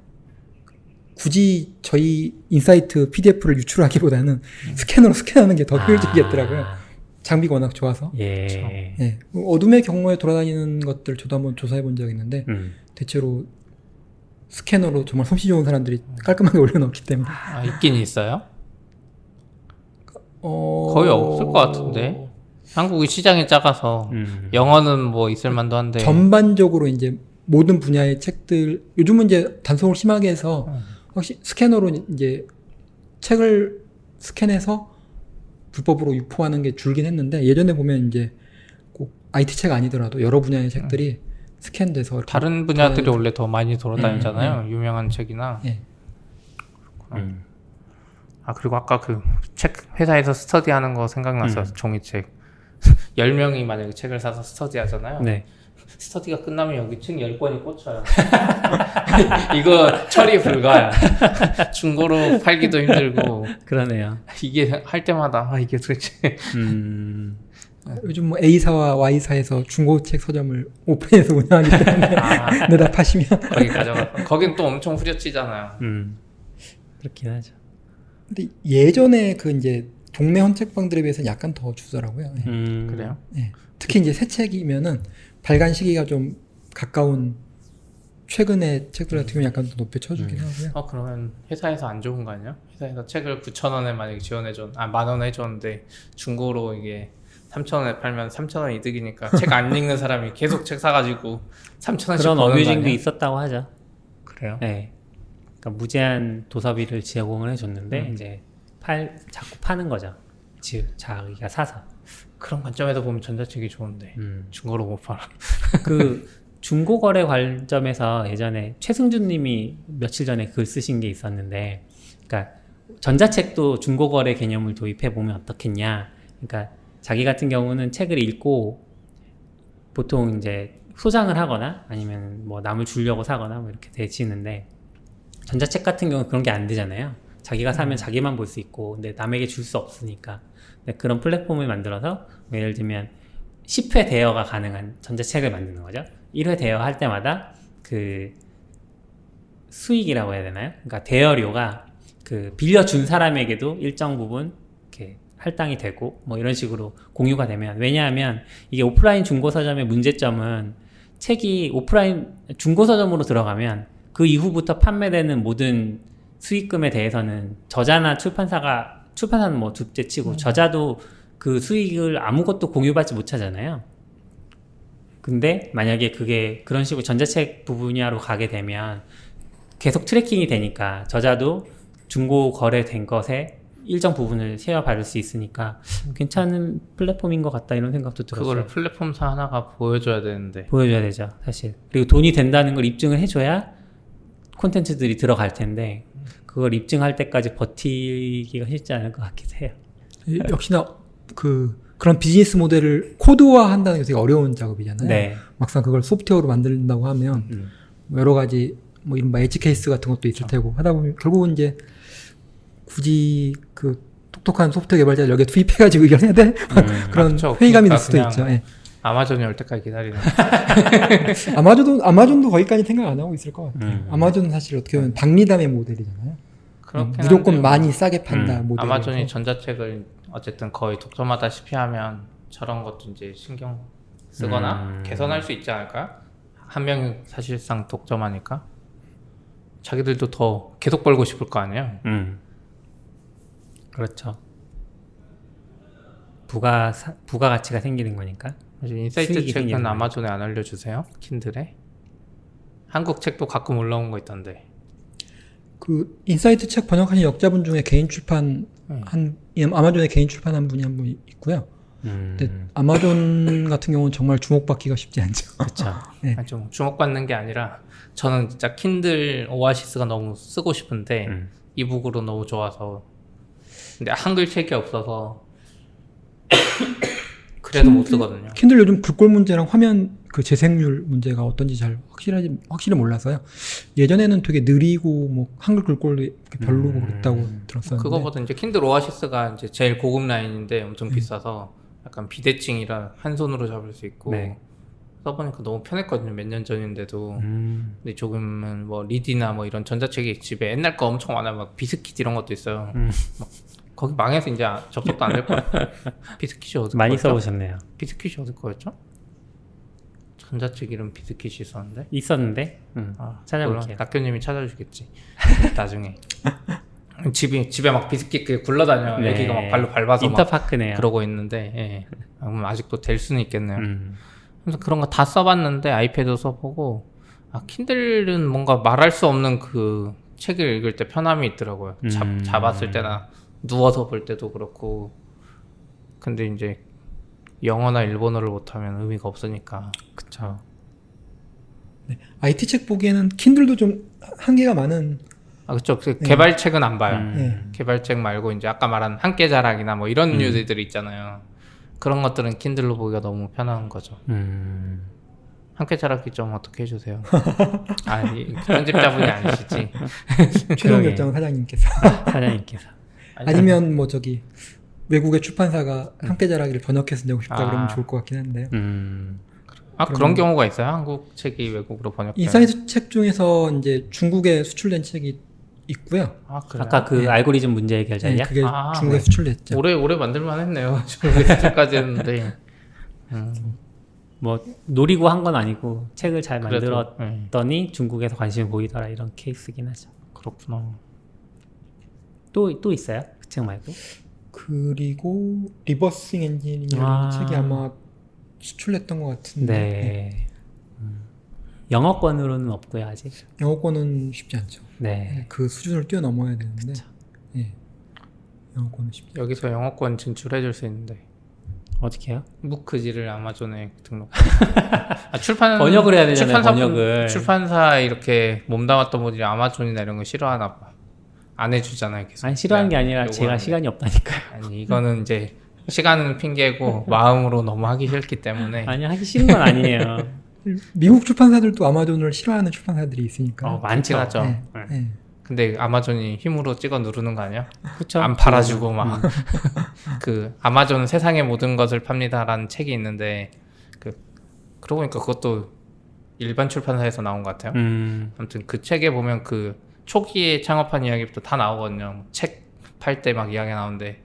굳이 저희 인사이트 PDF를 유출하기보다는 스캐너로 스캔하는 게 더 효율적이겠더라고요. 장비가 워낙 좋아서. 예. 예. 어둠의 경로에 돌아다니는 것들 저도 한번 조사해 본 적이 있는데 대체로 스캐너로 정말 솜씨 좋은 사람들이 깔끔하게 올려놓기 때문에 있긴 있어요? 거의 없을 것 같은데. 한국이 시장이 작아서 영어는 뭐 있을 만도 한데 전반적으로 이제 모든 분야의 책들 요즘은 이제 단속을 심하게 해서 확실히 스캐너로 이제 책을 스캔해서 불법으로 유포하는 게 줄긴 했는데 예전에 보면 이제 꼭 IT 책 아니더라도 여러 분야의 책들이 스캔돼서 이렇게 다른 분야들이 원래 더 많이 돌아다니잖아요. 유명한 책이나. 예. 아 그리고 아까 그 책 회사에서 스터디하는 거 생각났어요. 종이책. 10명이 만약에 책을 사서 스터디하잖아요. 네. 스터디가 끝나면 여기 책 10권이 꽂혀요. 이거 처리 불가야. 중고로 팔기도 힘들고. 그러네요. 이게 할 때마다 이게 도대체 요즘 뭐 A사와 Y사에서 중고책 서점을 오픈해서 운영하기 때문에 내다 파시면 거기 가져가. 거긴 또 엄청 후려치잖아요. 그렇긴 하죠. 근데 예전에 그 이제 동네 헌책방들에 비해서는 약간 더 주더라고요. 예. 그래요? 예. 특히 이제 새 책이면은 발간 시기가 좀 가까운 최근의 책들 같은 경우 약간 더 높여 쳐주긴 하고요. 그러면 회사에서 안 좋은 거 아니야? 회사에서 책을 9,000원에 만약에 만원 해줬는데 중고로 이게 3,000원에 팔면 3,000원 이득이니까 책 안 읽는 사람이 계속 책 사가지고 3,000원씩 그런 버는 거 어뮤징도 아니야? 있었다고 하죠. 그래요? 네. 그러니까 무제한 도서비를 제공을 해줬는데 이제 자꾸 파는 거죠. 자기가 사서. 그런 관점에서 보면 전자책이 좋은데 중고로 못 팔아. 그 중고거래 관점에서 예전에 최승준님이 며칠 전에 글 쓰신 게 있었는데, 그러니까 전자책도 중고거래 개념을 도입해 보면 어떻겠냐. 그러니까 자기 같은 경우는 책을 읽고 보통 이제 소장을 하거나 아니면 뭐 남을 주려고 사거나 뭐 이렇게 되치는데, 전자책 같은 경우는 그런 게 안 되잖아요. 자기가 사면 자기만 볼 수 있고, 근데 남에게 줄 수 없으니까. 근데 그런 플랫폼을 만들어서 예를 들면 10회 대여가 가능한 전자책을 만드는 거죠. 1회 대여할 때마다 그 수익이라고 해야 되나요? 그러니까 대여료가 그 빌려준 사람에게도 일정 부분 이렇게 할당이 되고 뭐 이런 식으로 공유가 되면, 왜냐하면 이게 오프라인 중고 서점의 문제점은 책이 오프라인 중고 서점으로 들어가면 그 이후부터 판매되는 모든 수익금에 대해서는 저자나 출판사는 뭐 둘째치고 저자도 그 수익을 아무것도 공유받지 못하잖아요. 근데 만약에 그게 그런 식으로 전자책 분야로 가게 되면 계속 트래킹이 되니까 저자도 중고 거래된 것에 일정 부분을 쉐어 받을 수 있으니까 괜찮은 플랫폼인 것 같다, 이런 생각도 들었어요. 그거를 플랫폼사 하나가 보여줘야 되는데. 보여줘야 되죠, 사실. 그리고 돈이 된다는 걸 입증을 해줘야 콘텐츠들이 들어갈 텐데 그걸 입증할 때까지 버티기가 쉽지 않을 것 같기도 해요. 역시나 그런 비즈니스 모델을 코드화한다는 게 되게 어려운 작업이잖아요. 네. 막상 그걸 소프트웨어로 만든다고 하면 여러 가지 뭐 이른바 엣지 케이스 같은 것도 있을 테고 하다 보면 결국은 이제 굳이 그 똑똑한 소프트웨어 개발자를 여기에 투입해가지고 이걸 해야 돼? 그런 그렇죠. 회의감이 그러니까 들 수도 그냥 있죠. 예. 아마존이 올 때까지 기다리는. 아마존도 거기까지 생각 안 하고 있을 것 같아요. 아마존은 사실 어떻게 보면 박리담의 모델이잖아요. 무조건 많이 싸게 판다 모델. 아마존이 전자책을 어쨌든 거의 독점하다시피 하면 저런 것도 이제 신경 쓰거나 개선할 수 있지 않을까? 한 명이 사실상 독점하니까 자기들도 더 계속 벌고 싶을 거 아니에요. 그렇죠. 부가가치가 생기는 거니까. 인사이트 수익이 책은 생기는 아마존에 안 알려주세요? 킨들에? 한국 책도 가끔 올라온 거 있던데. 그 인사이트 책 번역하신 역자분 중에 개인 출판 아마존에 개인 출판한 분이 한 분 있고요. 근데 아마존 같은 경우는 정말 주목받기가 쉽지 않죠. 그렇죠. 네. 좀 주목받는 게 아니라 저는 진짜 킨들 오아시스가 너무 쓰고 싶은데 이북으로 너무 좋아서, 근데 한글 책이 없어서 그래도 못 쓰거든요. 킨들 요즘 글꼴 문제랑 화면 그 재생률 문제가 어떤지 잘 확실히 몰라서요. 예전에는 되게 느리고 뭐 한글 글꼴도 별로고 그랬다고 들었었는데. 그거보다 이제 킨들 오아시스가 이제 제일 고급 라인인데 엄청 비싸서 약간 비대칭이라 한 손으로 잡을 수 있고 네. 써보니까 너무 편했거든요. 몇 년 전인데도. 근데 조금은 뭐 리디나 뭐 이런 전자책이 집에 옛날 거 엄청 많아요. 막 비스킷 이런 것도 있어요. 막 거기 망해서 이제 접속도 안 될 거예요. 비스킷이 어디 많이 거였죠? 써보셨네요. 비스킷이 어디 거였죠? 전자책 이름 비스킷이 있었는데. 있었는데 찾아볼게요. 낙교님이 찾아주시겠지. 나중에. 집에 막 비스킷 그 굴러다녀. 네. 애기가 막 발로 밟아서 막 인터파크네요. 그러고 있는데, 예. 그럼 아직도 될 수는 있겠네요. 그래서 그런 거 다 써봤는데 아이패드 써보고, 킨들은 뭔가 말할 수 없는 그 책을 읽을 때 편함이 있더라고요. 잡았을 때나 누워서 볼 때도 그렇고. 근데 이제 영어나 일본어를 못하면 의미가 없으니까. 그쵸. 네. IT 책 보기에는 킨들도 좀 한계가 많은. 아, 그쵸. 그 개발책은 안 봐요. 네. 개발책 말고 이제 아까 말한 함께자락이나 뭐 이런 류들이 있잖아요. 그런 것들은 킨들로 보기가 너무 편한 거죠. 함께자락이 좀 어떻게 해주세요. 아니, 편집자분이 아니시지. 최종 결정 사장님께서. 사장님께서. 아니면 뭐 저기 외국의 출판사가 함께자라기를 번역해서 내고 싶다 그러면 좋을 것 같긴 한데요. 그런 경우가 있어요? 한국 책이 외국으로 번역된. 인사이트 책 중에서 이제 중국에 수출된 책이 있고요. 아, 그래요? 아까 그 알고리즘 문제 네, 해결자야? 그게 아, 중국에 네. 수출됐죠. 오래 만들만 했네요. 저까지 했는데. 뭐 노리고 한 건 아니고 책을 잘 그래도, 만들었더니 중국에서 관심을 보이더라 이런 케이스긴 하죠. 그렇구나. 또 있어요? 그 책 말고? 그리고 리버싱 엔지니어라는 책이 아마 수출됐던 것 같은데 네. 영어권으로는 없고요 아직. 영어권은 쉽지 않죠. 네. 그 수준을 뛰어넘어야 되는데 예. 영어권은 쉽지 않죠. 여기서 영어권 진출해줄 수 있는데. 어떻게 해요? 무크지를 아마존에 등록. 출판 번역을 해야 되잖아요, 출판사 번역을. 출판사 이렇게 몸담았던 분들이 아마존이나 이런 거 싫어하나 봐. 안 해주잖아요, 계속. 아니 싫어하는 게 아니라 제가 요구하는데. 시간이 없다니까요. 아니 이거는 이제 시간은 핑계고 마음으로 너무 하기 싫기 때문에. 아니 하기 싫은 건 아니에요. 미국 출판사들도 아마존을 싫어하는 출판사들이 있으니까. 많죠. 하죠. 네. 네. 네. 근데 아마존이 힘으로 찍어 누르는 거 아니야? 그쵸. 안 팔아주고 막. 그 아마존은 세상의 모든 것을 팝니다라는 책이 있는데 그러고 보니까 그것도 일반 출판사에서 나온 것 같아요. 아무튼 그 책에 보면 그 초기에 창업한 이야기부터 다 나오거든요. 책 팔 때 막 이야기 나오는데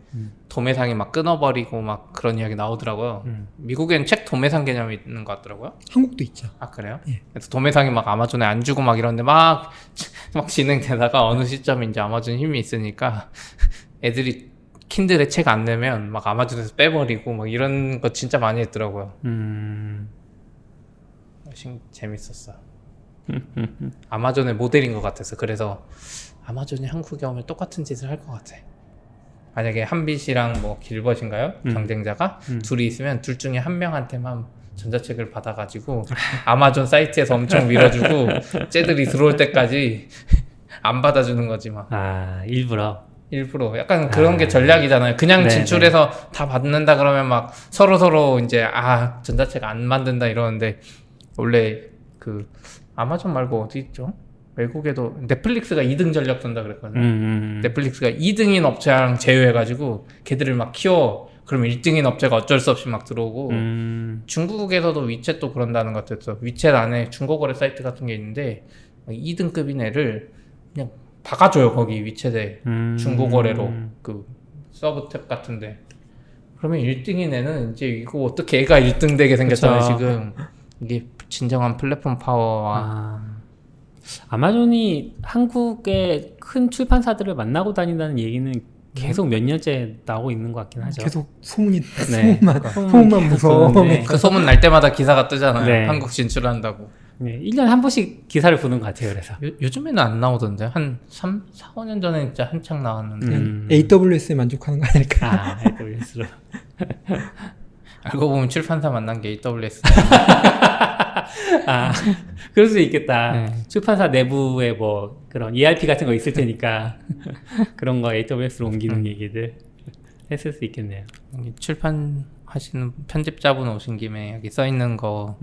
도매상이 막 끊어버리고 막 그런 이야기 나오더라고요. 미국엔 책 도매상 개념이 있는 것 같더라고요. 한국도 있죠. 아 그래요? 예. 그래서 도매상이 막 아마존에 안 주고 막 이러는데 막 진행되다가 어느 시점에 이제 아마존 힘이 있으니까 애들이 킨들에 책 안 내면 막 아마존에서 빼버리고 막 이런 거 진짜 많이 했더라고요. 재밌었어. 아마존의 모델인 것 같아서 그래서 아마존이 한국에 오면 똑같은 짓을 할 것 같아. 만약에 한빛이랑 뭐 길벗인가요? 경쟁자가 둘이 있으면 둘 중에 한 명한테만 전자책을 받아가지고 아마존 사이트에서 엄청 밀어주고 쟤들이 들어올 때까지 안 받아주는 거지 막. 일부러. 약간 그런 게 전략이잖아요. 그냥 네네. 진출해서 다 받는다 그러면 막 서로 이제 전자책 안 만든다 이러는데 원래 그 아마존 말고 어디 있죠? 외국에도 넷플릭스가 2등 전략 쓴다 그랬거든요. 넷플릭스가 2등인 업체랑 제휴해가지고 걔들을 막 키워. 그럼 1등인 업체가 어쩔 수 없이 막 들어오고 중국에서도 위챗도 그런다는 것 같았어. 위챗 안에 중고거래 사이트 같은 게 있는데 2등급인 애를 그냥 박아줘요. 거기 위챗에 중고거래로 그 서브탭 같은데 그러면 1등인 애는 이제 이거 어떻게 애가 1등 되게 생겼잖아요. 그쵸. 지금 이게 진정한 플랫폼 파워와 아마존이 한국의 큰 출판사들을 만나고 다닌다는 얘기는 계속 몇 년째 나오고 있는 것 같긴 하죠. 계속 소문이 네. 소문만 무서워. 도는데. 그 소문 날 때마다 기사가 뜨잖아요. 네. 한국 진출한다고. 네, 1년에 한 번씩 기사를 보는 것 같아요. 그래서. 요즘에는 안 나오던데. 한 4, 5년 전에 진짜 한창 나왔는데. AWS에 만족하는 거 아닐까? AWS로. 알고 보면 출판사 만난 게 AWS. 그럴 수도 있겠다. 네. 출판사 내부에 뭐 그런 ERP 같은 거 있을 테니까 그런 거 AWS로 옮기는 얘기들 했을 수 있겠네요. 여기 출판하시는 편집자분 오신 김에 여기 써 있는 거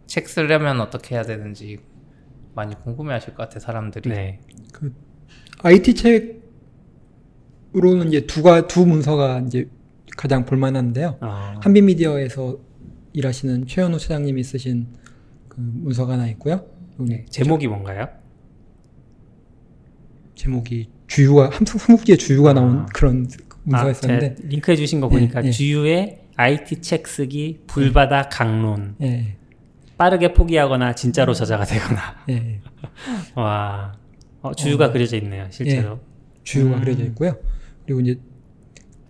책 쓰려면 어떻게 해야 되는지 많이 궁금해하실 것 같아 사람들이. 네. 그 IT 책으로는 이제 두 문서가 이제 가장 볼만한데요. 한빛미디어에서 일하시는 최현우 차장님이 쓰신 그 문서가 하나 있고요. 네. 제목이 뭔가요? 제목이 주유가 삼국지의 주유가 나온 그런 문서였었는데 제가 링크해 주신 거 보니까 예. 주유의 IT 책 쓰기 불바다 강론. 예. 빠르게 포기하거나 진짜로 저자가 되거나. 예. 와. 주유가 그려져 있네요, 실제로. 주유가 그려져 있고요. 그리고 이제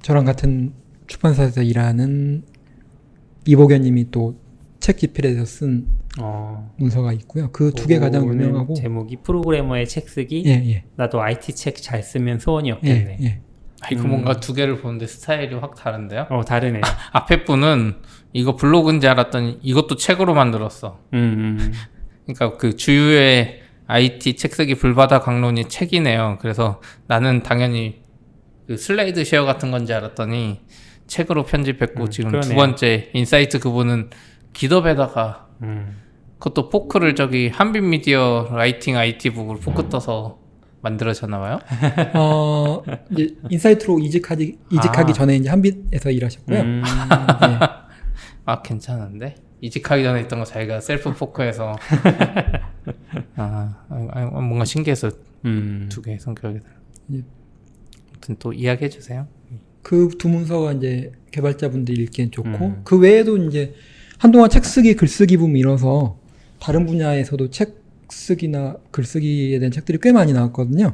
저랑 같은 출판사에서 일하는 이보견님이 또 책 집필에서 쓴 문서가 있고요. 그 두 개 가장 그거는 유명하고. 제목이 프로그래머의 책 쓰기. 예, 예. 나도 IT 책 잘 쓰면 소원이었겠네. 예, 예. 이거 뭔가 두 개를 보는데 스타일이 확 다른데요? 다르네요. 앞에 분은 이거 블로그인지 알았더니 이것도 책으로 만들었어. 그러니까 그 주유의 IT 책 쓰기 불바다 강론이 책이네요. 그래서 나는 당연히 그 슬레이드 쉐어 같은 건지 알았더니 책으로 편집했고 지금 그러네요. 두 번째 인사이트 그분은 기덥에다가 그것도 포크를 저기 한빛 미디어 라이팅 IT 북으로 포크 떠서 만들어졌나 봐요. 이제 인사이트로 이직하기 전에 이제 한빛에서 일하셨고요. 네. 아 괜찮은데? 이직하기 전에 있던 거 자기가 셀프 포크해서 뭔가 신기해서 두 개의 성격이 달라. 예. 아무튼 또 이야기해 주세요. 그 두 문서가 이제 개발자분들 읽기엔 좋고 그 외에도 이제 한동안 책 쓰기, 글쓰기 붐이 일어서 다른 분야에서도 책 쓰기나 글쓰기에 대한 책들이 꽤 많이 나왔거든요.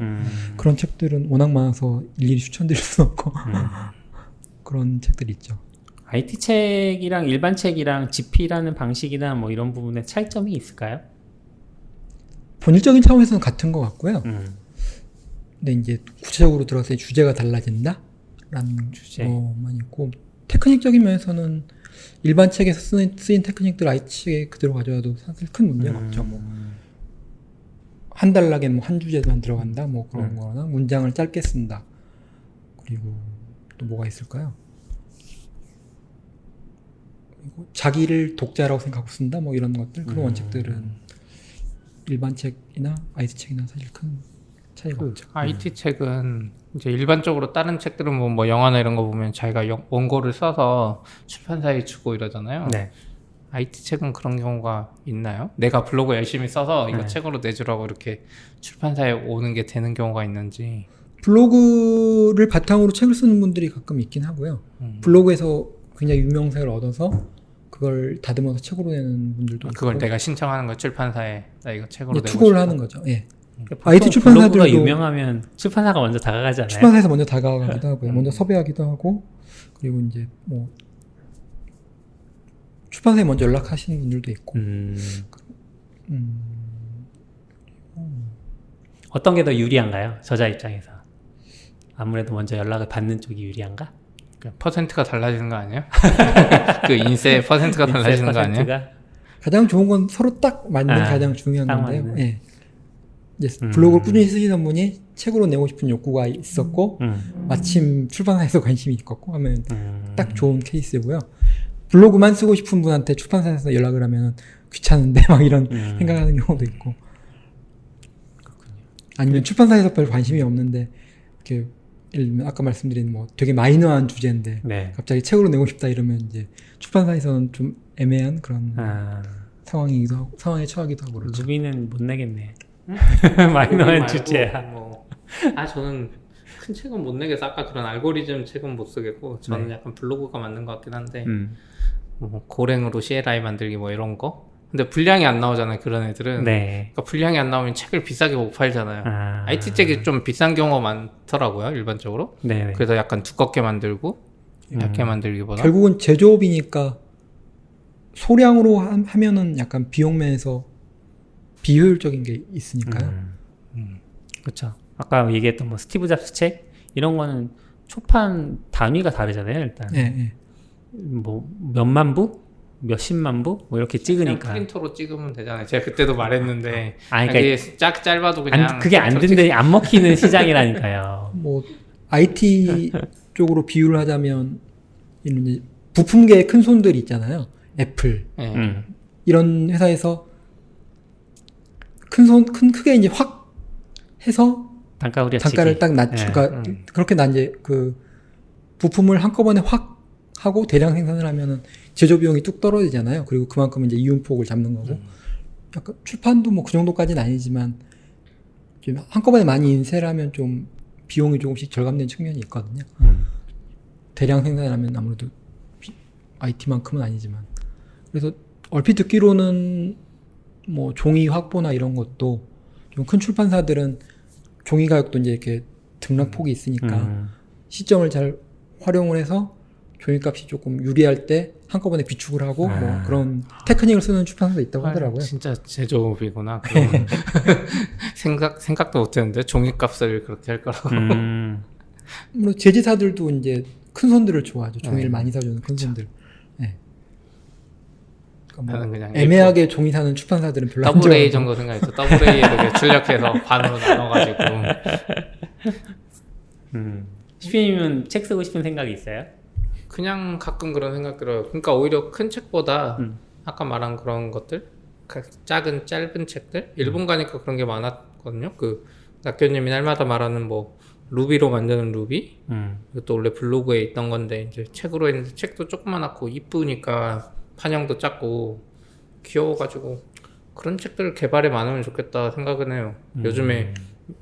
그런 책들은 워낙 많아서 일일이 추천드릴 수 없고 그런 책들이 있죠. IT 책이랑 일반 책이랑 집필하는 방식이나 뭐 이런 부분에 차이점이 있을까요? 본질적인 차원에서는 같은 것 같고요. 근데 이제 구체적으로 들어가서 주제가 달라진다? 라는 주제. 거만 있고 테크닉적인 면에서는 일반 책에서 쓰인 테크닉들 IT 책에 그대로 가져와도 사실 큰 문제가 없죠. 뭐 한 단락에 뭐 한 주제만 들어간다 뭐 그런 거나 문장을 짧게 쓴다. 그리고 또 뭐가 있을까요? 그리고 자기를 독자라고 생각하고 쓴다 뭐 이런 것들 그런 원칙들은 일반 책이나 IT 책이나 사실 큰 차이가 없죠. IT 책은 이제 일반적으로 다른 책들은 뭐 영화나 이런 거 보면 자기가 원고를 써서 출판사에 주고 이러잖아요. 네. IT 책은 그런 경우가 있나요? 내가 블로그 열심히 써서 이거 네. 책으로 내주라고 이렇게 출판사에 오는 게 되는 경우가 있는지. 블로그를 바탕으로 책을 쓰는 분들이 가끔 있긴 하고요. 블로그에서 굉장히 유명세를 얻어서 그걸 다듬어서 책으로 내는 분들도 그걸 있고. 내가 신청하는 거 출판사에 나 이거 책으로 이제 내고 투고를 싶다. 하는 거죠. 예. 보통 IT 출판사들도 블로그가 유명하면 출판사가 먼저 다가가잖아요. 출판사에서 먼저 다가가기도 하고요. 먼저 섭외하기도 하고 그리고 이제 뭐 출판사에 먼저 연락하시는 분들도 있고. 어떤 게 더 유리한가요? 저자 입장에서. 아무래도 먼저 연락을 받는 쪽이 유리한가? 퍼센트가 달라지는 거 아니에요? 그 인쇄 퍼센트가 달라지는 거 아니에요? 가장 좋은 건 서로 딱 맞는 가장 중요한 딱 건데요. 맞는. 예. 이제 블로그를 꾸준히 쓰시던 분이 책으로 내고 싶은 욕구가 있었고 마침 출판사에서 관심이 있었고 하면 딱 좋은 케이스고요. 블로그만 쓰고 싶은 분한테 출판사에서 연락을 하면 귀찮은데 막 이런 생각하는 경우도 있고. 아니면 출판사에서 별 관심이 없는데 이렇게 예를 들면 아까 말씀드린 뭐 되게 마이너한 주제인데 네. 갑자기 책으로 내고 싶다 이러면 이제 출판사에서는 좀 애매한 그런 상황이기도 하고 상황에 처하기도 하고 그렇죠. 루비는 못 내겠네. 마이너한 주제야. 저는 큰 책은 못 내겠어. 아까 그런 알고리즘 책은 못 쓰겠고 저는 네. 약간 블로그가 맞는 것 같긴 한데 뭐 고랭으로 CLI 만들기 뭐 이런 거. 근데 분량이 안 나오잖아요. 그런 애들은. 네. 그러니까 분량이 안 나오면 책을 비싸게 못 팔잖아요. IT 책이 좀 비싼 경우가 많더라고요. 일반적으로. 네. 그래서 약간 두껍게 만들고 얇게 만들기보다. 결국은 제조업이니까 소량으로 하면은 약간 비용 면에서 비효율적인 게 있으니까요. 그렇죠. 아까 얘기했던 뭐 스티브 잡스 책 이런 거는 초판 단위가 다르잖아요. 일단 예. 뭐 몇만 부, 몇십만 부 뭐 이렇게 찍으니까. 그냥 프린터로 찍으면 되잖아요. 제가 그때도 말했는데 그러니까 이게 짧아도 그냥 그게 안 된다, 안 먹히는 시장이라니까요. 뭐 IT 쪽으로 비유를 하자면 이제 부품계의 큰 손들이 있잖아요. 애플 이런 회사에서 큰 크게 이제 확 해서 단가를 딱 낮추니까 그렇게 난 이제 그 부품을 한꺼번에 확 하고 대량 생산을 하면은 제조 비용이 뚝 떨어지잖아요. 그리고 그만큼 이제 이윤폭을 잡는 거고. 약간 출판도 뭐 그 정도까지는 아니지만 좀 한꺼번에 많이 인쇄를 하면 좀 비용이 조금씩 절감되는 측면이 있거든요. 대량 생산을 하면 아무래도 IT만큼은 아니지만. 그래서 얼핏 듣기로는 뭐 종이 확보나 이런 것도 좀 큰 출판사들은 종이 가격도 이제 이렇게 등락폭이 있으니까 시점을 잘 활용을 해서 종이값이 조금 유리할 때 한꺼번에 비축을 하고 뭐 그런 테크닉을 쓰는 출판사도 있다고 하더라고요. 진짜 제조업이구나. 그럼. 생각도 못했는데 종이값을 그렇게 할 거라고. 물론 제지사들도 이제 큰 손들을 좋아하죠. 종이를 많이 사주는 큰 손들. 네. 그러니까 나는 뭐 그냥 애매하게 종이 사는 출판사들은 별로 안 더블 A 좋아하고. 정도 생각했어. 더블 A에 이렇게 출력해서 반으로 나눠가지고. 시피님은 책 쓰고 싶은 생각이 있어요? 그냥 가끔 그런 생각 들어요. 그러니까 오히려 큰 책보다 아까 말한 그런 것들, 작은 짧은 책들, 일본 가니까 그런 게 많았거든요. 그 낙교님이 날마다 말하는 뭐 루비로 만드는 루비, 이것도 원래 블로그에 있던 건데 이제 책으로 했는데 책도 조그만하고 이쁘니까 판형도 작고 귀여워가지고 그런 책들을 개발해 많으면 좋겠다 생각은 해요. 요즘에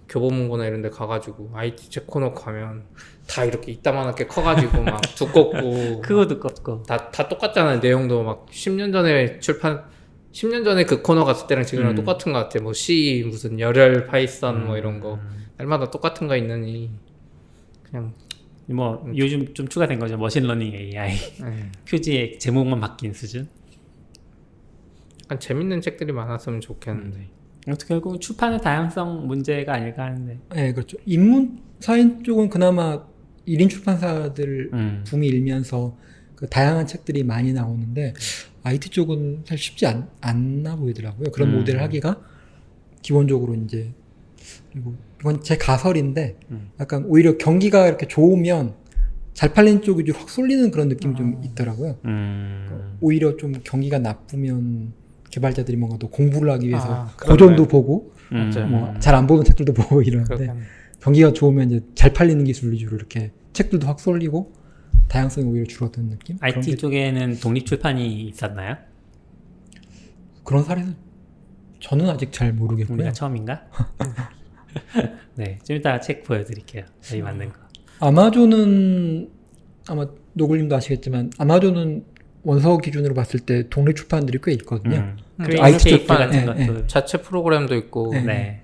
교보문고나 이런 데 가가지고 IT 책 코너 가면 다 이렇게 이따만하게 커가지고 막 두껍고 그거 두껍고. 다 똑같잖아요. 내용도 막 10년 전에 10년 전에 그 코너 갔을 때랑 지금이랑 똑같은 것 같아. 뭐 C, 무슨 열혈 파이썬 뭐 이런 거. 날마다 똑같은 거 있느니 그냥 뭐 요즘 좀 추가된 거죠. 머신러닝 AI. 표지의 제목만 바뀐 수준. 약간 재밌는 책들이 많았으면 좋겠는데. 어떻게 결국 출판의 다양성 문제가 아닐까 하는데. 네, 그렇죠. 인문 사인 쪽은 그나마 1인 출판사들 붐이 일면서 그 다양한 책들이 많이 나오는데 IT 쪽은 사실 쉽지 않나 보이더라고요. 그런 모델을 하기가 기본적으로 이제 그리고 이건 제 가설인데 약간 오히려 경기가 이렇게 좋으면 잘 팔리는 쪽이 확 쏠리는 그런 느낌이 좀 있더라고요. 그러니까 오히려 좀 경기가 나쁘면 개발자들이 뭔가 더 공부를 하기 위해서 고전도 보고 뭐 잘 안 보는 책들도 보고 이러는데 그렇겠네. 경기가 좋으면 이제 잘 팔리는 기술 위주로 이렇게 책들도 확 쏠리고 다양성이 오히려 줄어드는 느낌? IT 쪽에는 독립 출판이 있었나요? 그런 사례는 저는 아직 잘 모르겠고요. 우리가 처음인가? 네, 좀 이따 책 보여드릴게요. 저희 만든 거. 아마존은 아마 노글님도 아시겠지만 아마존은 원서 기준으로 봤을 때 독립 출판들이 꽤 있거든요. 크리에이티브 IT 쪽 같은 네, 것도. 자체 프로그램도 있고. 네. 네.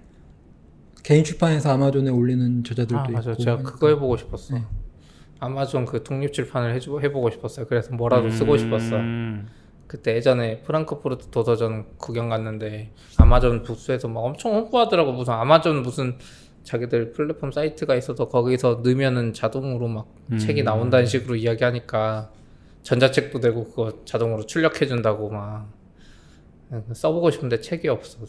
개인 출판에서 아마존에 올리는 저자들도 있고. 맞아요. 제가 그거 해보고 싶었어. 아마존 그 독립 출판을 해보고 싶었어요. 그래서 뭐라도 쓰고 싶었어. 그때 예전에 프랑크푸르트 도서전 구경 갔는데 아마존 부스에서 막 엄청 홍보하더라고. 무슨 아마존 무슨 자기들 플랫폼 사이트가 있어서 거기서 넣으면은 자동으로 막 책이 나온다는 식으로 이야기하니까 전자책도 되고 그거 자동으로 출력해준다고 막 써보고 싶은데 책이 없어.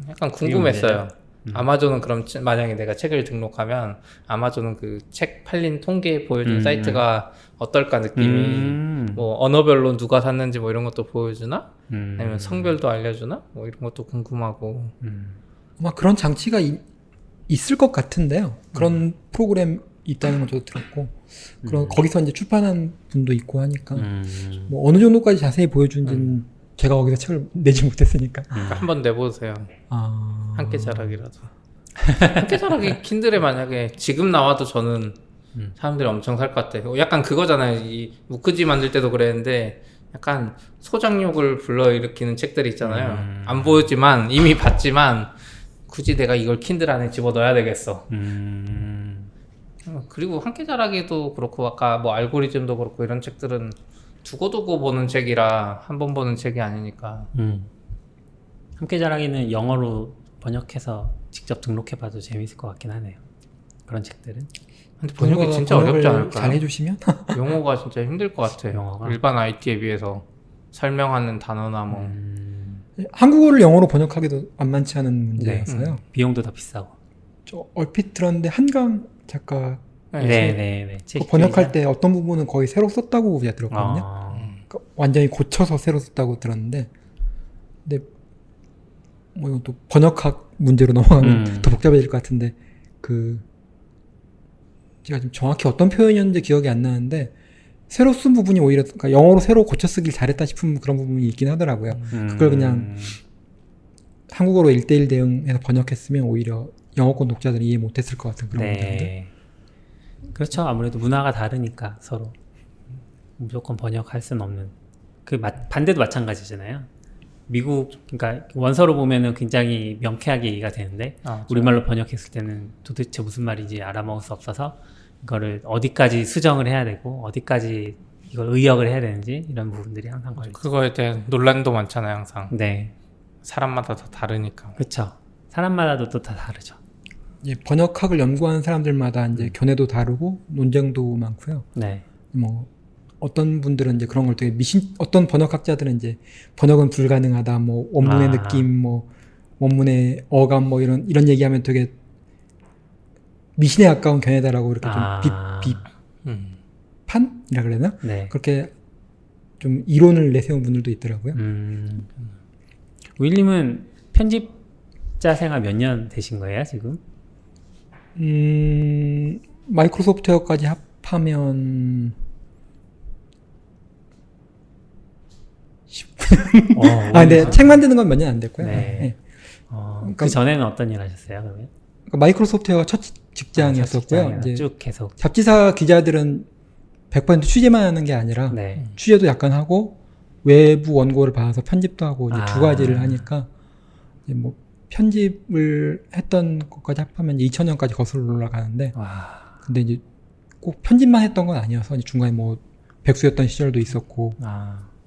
약간 궁금했어요. 아마존은 그럼 만약에 내가 책을 등록하면 아마존은 그 책 팔린 통계 보여주는 사이트가 어떨까 느낌이 뭐 언어별로 누가 샀는지 뭐 이런 것도 보여주나? 아니면 성별도 알려주나? 뭐 이런 것도 궁금하고. 아마 그런 장치가 있을 것 같은데요. 그런 프로그램 있다는 건 저도 들었고 그런 거기서 이제 출판한 분도 있고 하니까 뭐 어느 정도까지 자세히 보여준지는 제가 거기서 책을 내지 못했으니까. 한번 내보세요. 아... 함께 자라기라도. 함께 자라기 킨들에 만약에 지금 나와도 저는 사람들이 엄청 살 것 같아요. 약간 그거잖아요. 이 무크지 만들 때도 그랬는데 약간 소장욕을 불러일으키는 책들이 있잖아요. 안 보였지만 이미 봤지만 굳이 내가 이걸 킨들 안에 집어넣어야 되겠어. 그리고 함께 자라기도 그렇고 아까 뭐 알고리즘도 그렇고 이런 책들은 두고두고 보는 책이라 한 번 보는 책이 아니니까. 함께 자라기는 영어로 번역해서 직접 등록해봐도 재밌을 것 같긴 하네요. 그런 책들은. 근데 번역이 진짜 어렵지 않을까요? 잘 해주시면? 용어가 진짜 힘들 것 같아요. 영어가? 일반 IT에 비해서 설명하는 단어나 뭐. 한국어를 영어로 번역하기도 만만치 않은 문제였어요. 비용도 더 비싸고. 저 얼핏 들었는데 한강 작가 네네네. 그 번역할 때 어떤 부분은 거의 새로 썼다고 제가 들었거든요. 그러니까 완전히 고쳐서 새로 썼다고 들었는데, 근데 뭐 이건 또 번역학 문제로 넘어가면 더 복잡해질 것 같은데, 제가 지금 정확히 어떤 표현이었는지 기억이 안 나는데 새로 쓴 부분이 오히려 그러니까 영어로 새로 고쳐 쓰길 잘했다 싶은 그런 부분이 있긴 하더라고요. 그걸 그냥 한국어로 1:1 대응해서 번역했으면 오히려 영어권 독자들이 이해 못했을 것 같은 그런 부분인데. 그렇죠. 아무래도 문화가 다르니까 서로 무조건 번역할 수는 없는. 반대도 마찬가지잖아요. 미국 그러니까 원서로 보면은 굉장히 명쾌하게 이해가 되는데 우리말로 번역했을 때는 도대체 무슨 말인지 알아먹을 수 없어서 이거를 어디까지 수정을 해야 되고 어디까지 이걸 의역을 해야 되는지 이런 부분들이 항상 걸리죠. 그거에 대한 논란도 많잖아요, 항상. 네, 사람마다 다 다르니까. 그렇죠. 사람마다도 또 다 다르죠. 이제 번역학을 연구하는 사람들마다 이제 견해도 다르고 논쟁도 많고요. 네, 뭐 어떤 분들은 이제 그런 걸 되게 어떤 번역학자들은 이제 번역은 불가능하다, 뭐 원문의 아. 느낌, 뭐 원문의 어감, 뭐 이런 얘기하면 되게 미신에 가까운 견해다라고 이렇게 아. 좀 음. 비판이라 그래야 되나? 네. 그렇게 좀 이론을 내세운 분들도 있더라고요. 윌님은 편집자 생활 몇 년 되신 거예요 지금? 마이크로소프트웨어까지 합하면 근데 책 만드는 건 몇 년 안 됐고요. 네. 네. 그 전에는 어떤 일 하셨어요 그러면? 그러니까 마이크로소프트웨어가 첫 직장이었었고요. 직장이요. 이제 쭉 계속. 잡지사 기자들은 100% 취재만 하는 게 아니라 네. 취재도 약간 하고 외부 원고를 받아서 편집도 하고 이제 두 가지를 하니까 이제 뭐 편집을 했던 것까지 합하면 2000년까지 거슬러 올라가는데 와. 근데 이제 꼭 편집만 했던 건 아니어서 이제 중간에 뭐 백수였던 시절도 있었고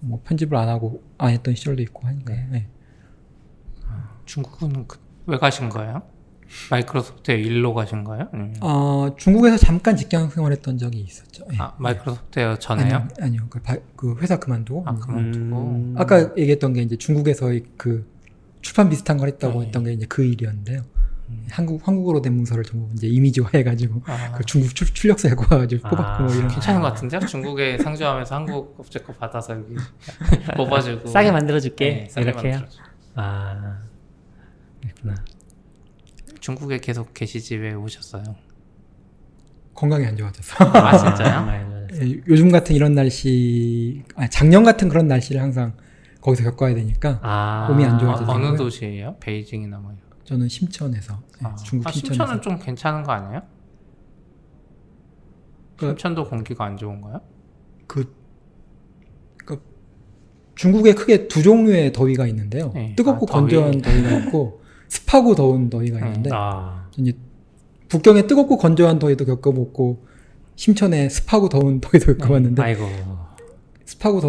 뭐 편집을 안 하고 안 했던 시절도 있고 하니까. 네. 중국은 왜 가신 거예요? 마이크로소프트에 일로 가신 거예요? 아니면... 중국에서 잠깐 직장 생활했던 적이 있었죠. 네. 마이크로소프트에 전에요? 아니요. 그 회사 그만두고. 그만두고. 아까 얘기했던 게 이제 중국에서의 그 출판 비슷한 걸 했다고 했던 게 이제 그 일이었는데요. 한국어로 된 문서를 전부 이제 이미지화 해가지고 그 중국 출력사에 와가지고 뽑았고 뭐 이런. 괜찮은 것 같은데요? 중국에 상주하면서 한국 업체 거 받아서 여기 뽑아주고 싸게 만들어줄게. 네, 싸게 이렇게요? 만들어줘. 그렇구나. 중국에 계속 계시지 왜 오셨어요? 건강이 안 좋아져서. 진짜요? 요즘 같은 이런 날씨, 작년 같은 그런 날씨를 항상 거기서 겪어야 되니까 몸이 안 좋아지더라고요. 어느 도시예요? 베이징이나 뭐? 저는 심천에서 중국 심천에서. 심천은 좀 괜찮은 거 아니에요? 심천도 공기가 안 좋은 거야? 중국에 크게 두 종류의 더위가 있는데요. 네. 뜨겁고 건조한 더위가 있고 습하고 더운 더위가 있는데 이제 북경에 뜨겁고 건조한 더위도 겪어봤고 심천에 습하고 더운 더위도 겪어봤는데 아이고. 습하고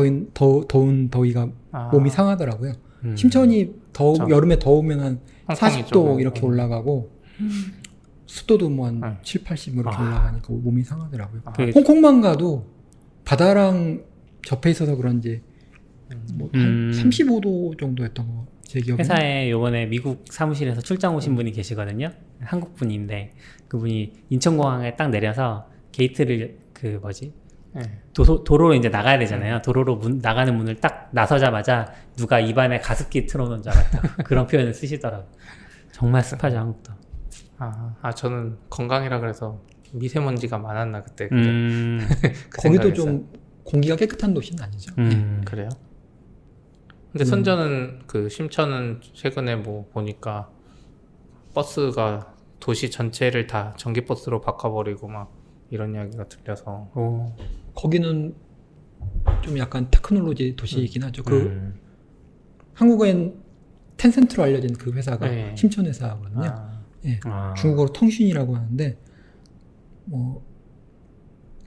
더운 더위가 몸이 상하더라고요. 심천이 그렇죠. 여름에 더우면 한 40도 좀, 이렇게 올라가고 습도도 뭐 한 7, 80 이렇게 올라가니까 몸이 상하더라고요. 홍콩만 가도 바다랑 접해 있어서 그런지 뭐 한 35도 정도였던 거 제 기억에. 회사에 요번에 미국 사무실에서 출장 오신 분이 계시거든요. 한국 분인데 그분이 인천공항에 딱 내려서 게이트를 도로로 이제 나가야 되잖아요. 도로로 나가는 문을 딱 나서자마자 누가 입안에 가습기 틀어놓은 줄 알았다. 그런 표현을 쓰시더라고요. 정말 습하죠 한국도. 저는 건강이라 그래서 미세먼지가 많았나 그때. 거기도 좀 공기가 깨끗한 도시는 아니죠. 그래요? 근데 선전은 심천은 최근에 뭐 보니까 버스가 도시 전체를 다 전기버스로 바꿔버리고 막 이런 이야기가 들려서. 거기는 좀 약간 테크놀로지 도시이긴 하죠. 한국엔 텐센트로 알려진 그 회사가 심천 회사거든요. 중국어로 텅신이라고 하는데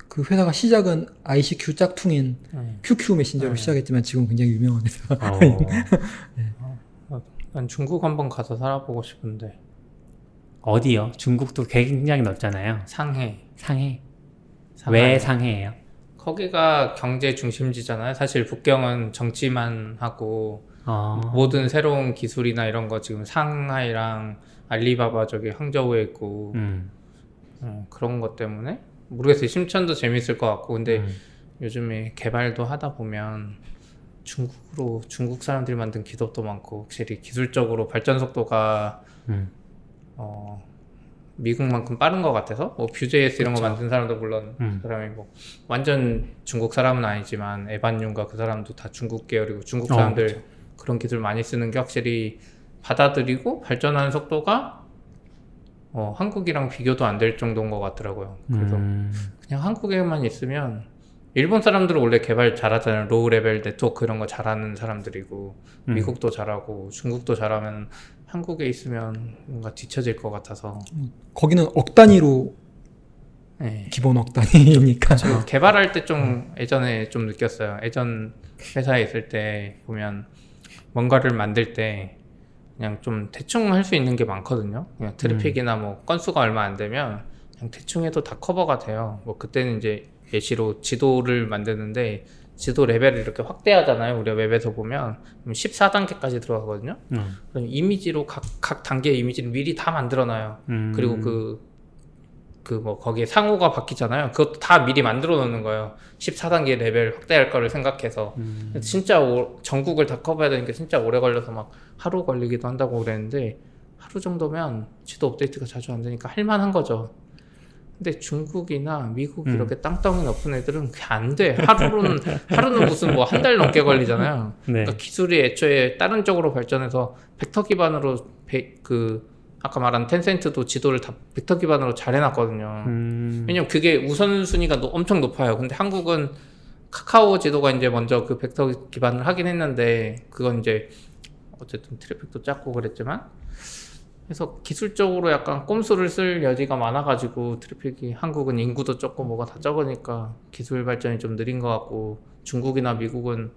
그 회사가 시작은 ICQ 짝퉁인 QQ 메신저로 시작했지만 지금 굉장히 유명한 회사. 난 중국 한번 가서 살아보고 싶은데. 어디요? 중국도 굉장히 넓잖아요. 상해. 왜 상해예요? 거기가 경제 중심지잖아요. 사실 북경은 정치만 하고 모든 새로운 기술이나 이런 거 지금 상하이랑 알리바바 저기 항저우에 있고 그런 것 때문에 모르겠어요. 심천도 재밌을 것 같고 근데 요즘에 개발도 하다 보면 중국 사람들이 만든 기법도 많고 확실히 기술적으로 발전 속도가 미국만큼 빠른 것 같아서 뭐 Vue.js 이런 거 만든 사람도 물론 그 사람이 뭐 완전 중국 사람은 아니지만 에반윤과 그 사람도 다 중국 계열이고 중국 사람들 그런 기술 많이 쓰는 게 확실히 받아들이고 발전하는 속도가 한국이랑 비교도 안 될 정도인 것 같더라고요. 그래서 그냥 한국에만 있으면 일본 사람들은 원래 개발 잘하잖아요. 로우 레벨 네트워크 이런 거 잘하는 사람들이고 미국도 잘하고 중국도 잘하면 한국에 있으면 뭔가 뒤처질 것 같아서 거기는 억 단위로 네. 기본 억 단위니까. 저 개발할 때 좀 예전에 좀 느꼈어요. 예전 회사에 있을 때 보면 뭔가를 만들 때 그냥 좀 대충 할 수 있는 게 많거든요. 그냥 트래픽이나 뭐 건수가 얼마 안 되면 그냥 대충 해도 다 커버가 돼요. 뭐 그때는 이제 예시로 지도를 만드는데 지도 레벨을 이렇게 확대하잖아요. 우리가 웹에서 보면 14단계까지 들어가거든요. 그럼 이미지로 각 단계의 이미지를 미리 다 만들어놔요. 그리고 뭐 거기에 상호가 바뀌잖아요. 그것도 다 미리 만들어 놓는 거예요. 14단계 레벨 확대할 거를 생각해서. 진짜 전국을 다 커버해야 되니까 진짜 오래 걸려서 막 하루 걸리기도 한다고 그랬는데 하루 정도면 지도 업데이트가 자주 안 되니까 할만한 거죠. 근데 중국이나 미국 이렇게 땅덩이 높은 애들은 그게 안 돼. 하루는 무슨 뭐 한 달 넘게 걸리잖아요. 네. 그러니까 기술이 애초에 다른 쪽으로 발전해서 벡터 기반으로 아까 말한 텐센트도 지도를 다 벡터 기반으로 잘 해놨거든요. 왜냐면 그게 우선순위가 엄청 높아요. 근데 한국은 카카오 지도가 이제 먼저 그 벡터 기반을 하긴 했는데 그건 이제 어쨌든 트래픽도 작고 그랬지만 그래서 기술적으로 약간 꼼수를 쓸 여지가 많아가지고 트래픽이 한국은 인구도 적고 뭐가 다 적으니까 기술 발전이 좀 느린 것 같고 중국이나 미국은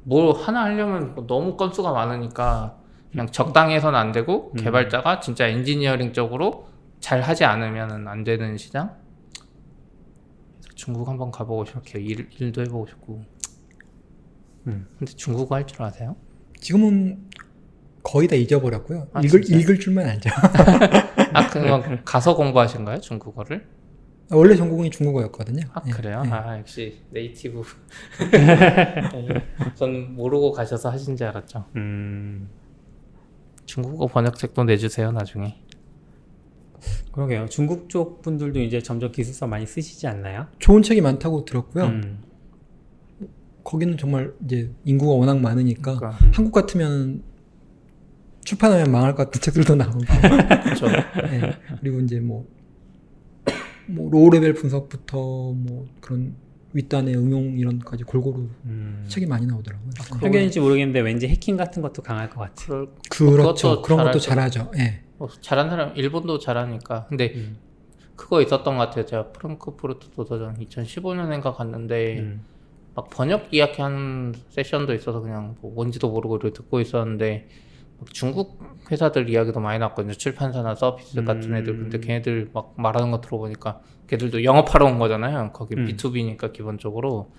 뭐 하나 하려면 너무 건수가 많으니까 그냥 적당히 해서는 안 되고 개발자가 진짜 엔지니어링적으로 잘 하지 않으면 안 되는 시장? 그래서 중국 한번 가보고 싶어요. 일도 해보고 싶고. 근데 중국어 할 줄 아세요? 지금은 거의 다 잊어버렸고요. 아, 읽을 줄만 알죠. 그럼 가서 공부하신가요? 중국어를? 원래 전공이 중국어였거든요. 아, 예, 그래요? 예. 역시 네이티브. 전 모르고 가셔서 하신 줄 알았죠. 중국어 번역책도 내주세요, 나중에. 그러게요. 중국 쪽 분들도 이제 점점 기술서 많이 쓰시지 않나요? 좋은 책이 많다고 들었고요. 거기는 정말 이제 인구가 워낙 많으니까 그러니까. 한국 같으면 출판하면 망할 것 같은 책들도 나오고. 그렇죠. 네. 그리고 이제 뭐 로우 레벨 분석부터 뭐 그런 윗단의 응용 이런까지 골고루 책이 많이 나오더라고요. 편견인지 모르겠는데 왠지 해킹 같은 것도 강할 것 같아요. 그렇죠. 그것도 그런 것도 잘하죠. 잘하죠. 예. 잘하는 사람 일본도 잘하니까. 근데 그거 있었던 것 같아요. 제가 프랑크푸르트 도서관 2015년인가 갔는데 막 번역 이야기하는 세션도 있어서 그냥 뭐 뭔지도 모르고 이렇게 듣고 있었는데 막 중국 회사들 이야기도 많이 나왔거든요. 출판사나 서비스 같은 애들. 근데 걔네들 막 말하는 거 들어보니까 걔들도 영업하러 온 거잖아요. 거기 B2B니까 기본적으로.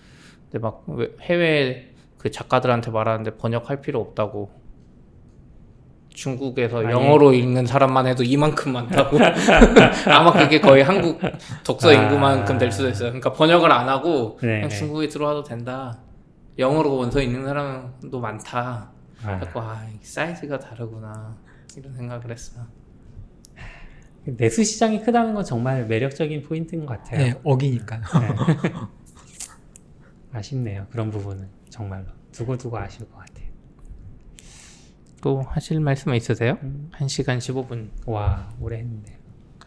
근데 막 해외 그 작가들한테 말하는데 번역할 필요 없다고. 중국에서 영어로 읽는 사람만 해도 이만큼 많다고. 아마 그게 거의 한국 독서 인구만큼 될 수도 있어요. 그러니까 번역을 안 하고 그냥 중국에 들어와도 된다. 영어로 원서 읽는 사람도 많다. 그래서 사이즈가 다르구나 이런 생각을 했어요. 내수 시장이 크다는 건 정말 매력적인 포인트인 것 같아요. 네, 어기니까요. 네. 아쉽네요. 그런 부분은 정말로 두고두고 아쉬울 것 같아요. 또 하실 말씀 있으세요? 1시간 15분. 와, 오래 했는데.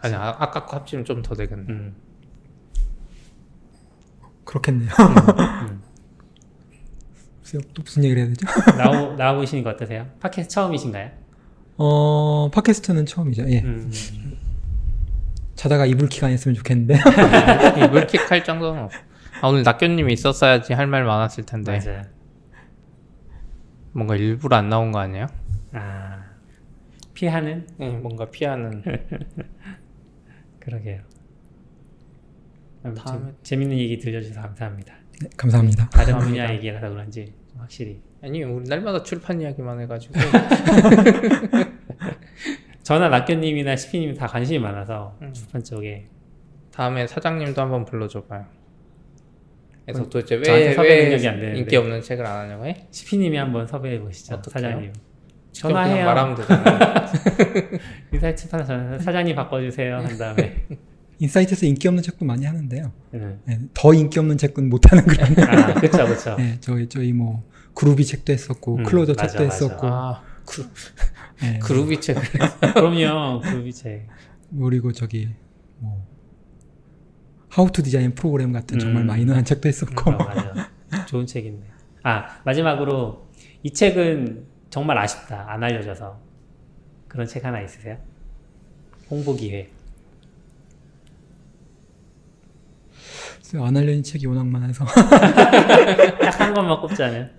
아니 아까 거 합치면 좀 더 되겠네. 그렇겠네요. 또 무슨 얘기를 해야 되죠? 나와보시는 거 어떠세요? 팟캐스트 처음이신가요? 팟캐스트는 처음이죠. 예. 자다가 이불킥 안 했으면 좋겠는데. 이불킥 할 정도는 없어. 오늘 낙교님이 있었어야지 할 말 많았을 텐데. 맞아요. 뭔가 일부러 안 나온 거 아니에요? 피하는? 네, 뭔가 피하는. 그러게요. 다음에 재밌는 얘기 들려주셔서 감사합니다. 네, 감사합니다. 다른 분야 얘기라서 그런지 좀 확실히. 아니 우리 날마다 출판 이야기만 해가지고. 저나 낙교님이나 시피님 다 관심이 많아서 출판 쪽에. 다음에 사장님도 한번 불러줘봐요. 그래서 도대체 저한테 섭외 왜 능력이 안 되는데. 인기 없는 책을 안 하냐고 해? 시피님이 한번 섭외해 보시죠. 어떡해요? 사장님. 전화해요. 전화해요. 말하면 되잖아. 인사이트 출판사 사장님 바꿔주세요 한 다음에. 인사이트에서 인기 없는 책도 많이 하는데요. 네. 네, 더 인기 없는 책은 못 하는 그런. 그쵸. 네, 저희 뭐 그루비 책도 했었고 클로저 맞아, 책도 맞아. 했었고. 네, 그루비 책을. 그럼요. 그루비 책. 그리고 저기 뭐 하우 투 디자인 프로그램 같은 정말 마이너한 책도 했었고. 맞아. 좋은 책인데. 마지막으로 이 책은 정말 아쉽다. 안 알려져서. 그런 책 하나 있으세요? 홍보 기회. 그래서 안 알려진 책이 워낙 많아서 딱 한 것만 꼽자면.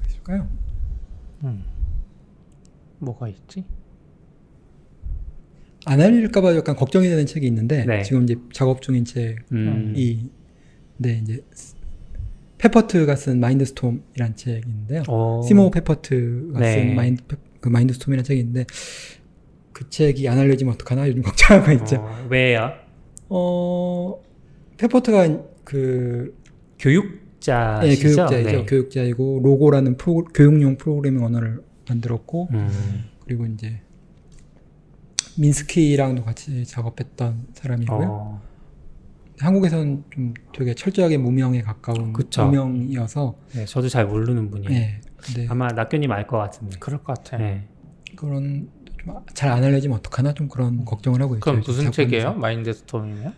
있을까요? 뭐가 있지? 안 알릴까봐 약간 걱정이 되는 책이 있는데 네. 지금 이제 작업 중인 책이 네 이제 페퍼트가 쓴 마인드스톰이라는 책인데요. 시모 페퍼트가 네. 쓴 마인드스톰이라는 책이 있는데 그 책이 안 알려지면 어떡하나 요즘 걱정하고 있죠. 왜요? 페퍼트가 그 교육자시죠? 교육자이죠. 네. 교육자이고 로고라는 교육용 프로그래밍 언어를 만들었고 그리고 이제 민스키랑도 같이 작업했던 사람이고요. 한국에서는 좀 되게 철저하게 무명에 가까운 그쵸. 무명이어서 네, 저도 잘 모르는 분이에요. 네, 근데 아마 낙교님 알 것 같은데. 그럴 것 같아. 네. 그런 좀 잘 안 알려지면 어떡하나 좀 그런 걱정을 하고 있죠. 그럼 요즘 무슨 책이에요? 작품에서. 마인드스톰이면?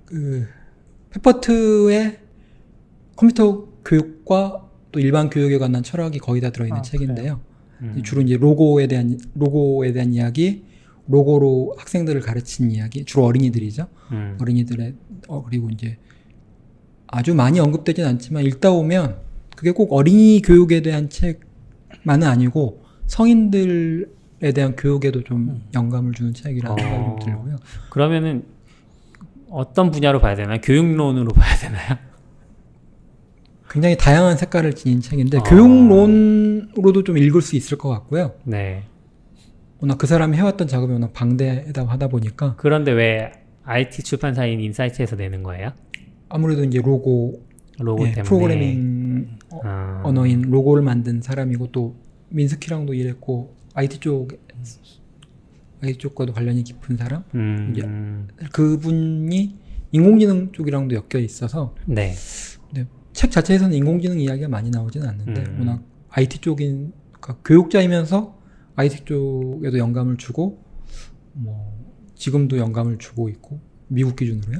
그 페퍼트의 컴퓨터 교육과 또 일반 교육에 관한 철학이 거의 다 들어있는 책인데요. 주로 이제 로고에 대한 이야기, 로고로 학생들을 가르친 이야기, 주로 어린이들이죠. 어린이들의 그리고 이제 아주 많이 언급되진 않지만 읽다 보면 그게 꼭 어린이 교육에 대한 책만은 아니고 성인들에 대한 교육에도 좀 영감을 주는 책이라는 생각이 좀 들고요. 그러면은 어떤 분야로 봐야 되나요? 교육론으로 봐야 되나요? 굉장히 다양한 색깔을 지닌 책인데 교육론으로도 좀 읽을 수 있을 것 같고요. 네. 워낙 그 사람이 해왔던 작업이 워낙 방대하다 하다 보니까 그런데 왜 IT 출판사인 인사이트에서 내는 거예요? 아무래도 이제 로고 때문에. 프로그래밍 언어인 로고를 만든 사람이고 또 민스키랑도 일했고 IT 쪽과도 관련이 깊은 사람. 이제 그분이 인공지능 쪽이랑도 엮여 있어서 네. 책 자체에서는 인공지능 이야기가 많이 나오지는 않는데 워낙 IT 쪽인 그러니까 교육자이면서 IT 쪽에도 영감을 주고 뭐 지금도 영감을 주고 있고 미국 기준으로요.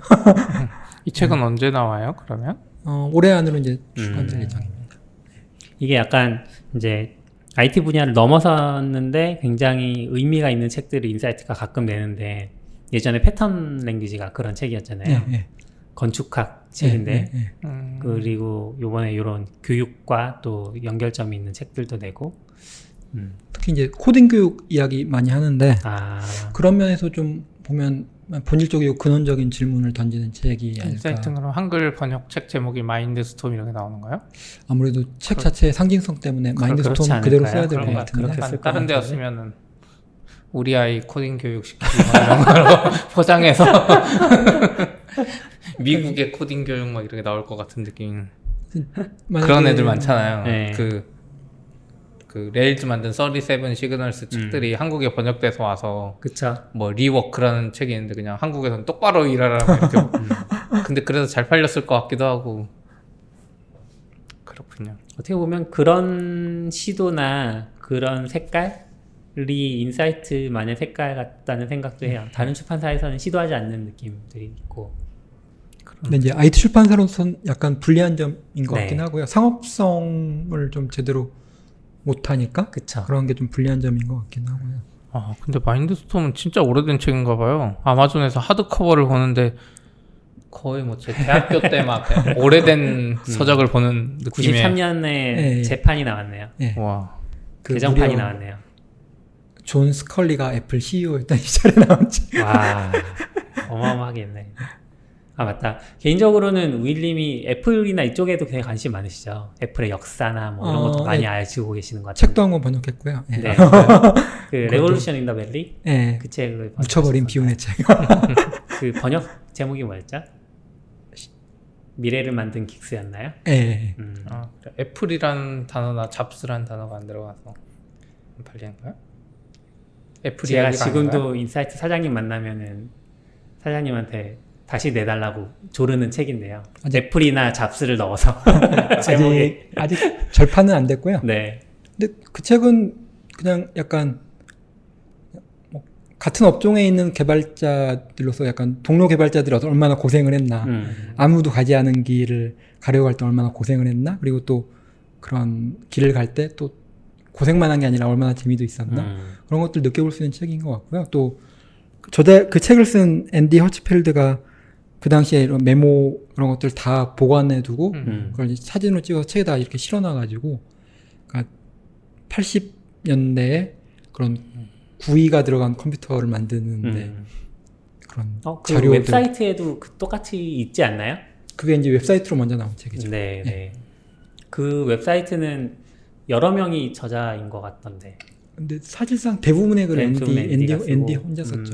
이 책은 언제 나와요? 그러면? 올해 안으로 이제 출간될 예정입니다. 이게 약간 이제 IT 분야를 넘어섰는데 굉장히 의미가 있는 책들을 인사이트가 가끔 내는데 예전에 패턴 랭귀지가 그런 책이었잖아요. 네. 건축학 책인데 네. 그리고 요번에 이런 교육과 또 연결점이 있는 책들도 내고 특히 이제 코딩 교육 이야기 많이 하는데 그런 면에서 좀 보면 본질적이고 근원적인 질문을 던지는 책이 아닐까. 인사이트는 그럼 한글 번역 책 제목이 마인드스톰 이렇게 나오는 거예요? 아무래도 책 자체의 상징성 때문에 그렇지 마인드스톰 그대로 않을까요? 써야 될 것 그런 같은데. 그렇게 쓸 다른 것 같은데. 데였으면은 우리 아이 코딩 교육 시키고 이런 걸로 포장해서 미국의 코딩 교육 막 이렇게 나올 것 같은 느낌. 그런 애들 많잖아요. 네. 그 레일즈 만든 37 시그널스 책들이 한국에 번역돼서 와서 그쵸. 뭐 리워크라는 책이 있는데 그냥 한국에서는 똑바로 일하라고 이렇게 근데 그래서 잘 팔렸을 것 같기도 하고 그렇군요. 어떻게 보면 그런 시도나 그런 색깔이 인사이트만의 색깔 같다는 생각도 해요. 다른 출판사에서는 시도하지 않는 느낌들이 있고. 근데 이제 IT 출판사로서는 약간 불리한 점인 것 네. 같긴 하고요. 상업성을 좀 제대로 못하니까 그쵸. 그런 게 좀 불리한 점인 것 같긴 하고요. 아 근데 마인드스톰은 진짜 오래된 책인가 봐요. 아마존에서 하드커버를 보는데 거의 뭐 제 대학교 때 막 오래된 서적을 보는 느낌의 93년에 네. 재판이 나왔네요. 네. 와 그 개정판이 무려 나왔네요. 존 스컬리가 애플 CEO였던 시절에 나온 책. 와, 어마어마하겠네. 아, 맞다. 개인적으로는 윌님이 애플이나 이쪽에도 굉장히 관심 많으시죠. 애플의 역사나 뭐 이런 것도 많이 알고 계시는 것 같아요. 책도 한 권 번역했고요. 예. 네. 그 레볼루션 인 더 밸리? 예. 그 책을 묻혀버린 번역하셨었나요? 비운의 책. 그 번역 제목이 뭐였죠? 미래를 만든 긱스였나요? 예. 아, 그래. 애플이라는 단어나 잡스라는 단어가 안 들어가서 팔리는 거야? 애플이 제가 지금도 인사이트 사장님 만나면은 사장님한테 다시 내달라고 조르는 책인데요. 애플이나 잡스를 넣어서 제목에. 아직 절판은 안 됐고요. 네. 근데 그 책은 그냥 약간 뭐 같은 업종에 있는 개발자들로서 약간 동료 개발자들이 얼마나 고생을 했나, 아무도 가지 않은 길을 가려고 할 때 얼마나 고생을 했나, 그리고 또 그런 길을 갈 때 또 고생만 한 게 아니라 얼마나 재미도 있었나 그런 것들 느껴볼 수 있는 책인 것 같고요. 또 그 책을 쓴 앤디 허치필드가 그 당시에 이런 메모 그런 것들 다 보관해두고 그걸 이제 사진으로 찍어서 책에다 이렇게 실어놔가지고 그러니까 80년대에 그런 구이가 들어간 컴퓨터를 만드는데 그런 그 자료들 웹사이트에도 똑같이 있지 않나요? 그게 이제 웹사이트로 먼저 나온 책이죠. 네, 네. 그 웹사이트는 여러 명이 저자인 것 같던데. 근데 사실상 대부분의 글 앤디 혼자 썼죠.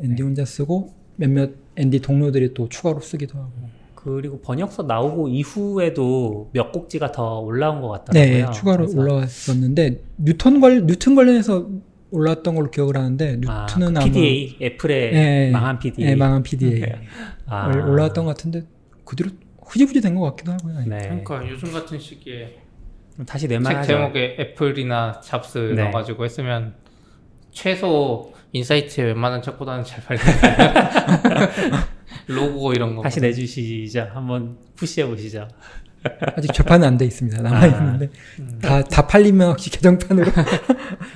앤디 혼자 쓰고 몇몇 앤디 동료들이 또 추가로 쓰기도 하고. 그리고 번역서 나오고 이후에도 몇 곡지가 더 올라온 것 같더라고요. 네, 추가로 올라왔었는데 뉴튼 관련해서 올라왔던 걸로 기억을 하는데 뉴튼은 아마 PDA 애플의 망한 PDA. 네, 망한 PDA 올라왔던 것 같은데 그 뒤로 흐지부지 된 것 같기도 하고요. 네. 그러니까 요즘 같은 시기에 다시 책 내말하죠. 제목에 애플이나 잡스 네. 넣어가지고 했으면 최소 인사이트에 웬만한 책보다는 잘 팔리잖아요. 로고 이런 거 다시 내주시죠. 한번 푸시해 보시죠. 아직 재판은 안 돼 있습니다. 남아있는데 다 팔리면 혹시 개정판으로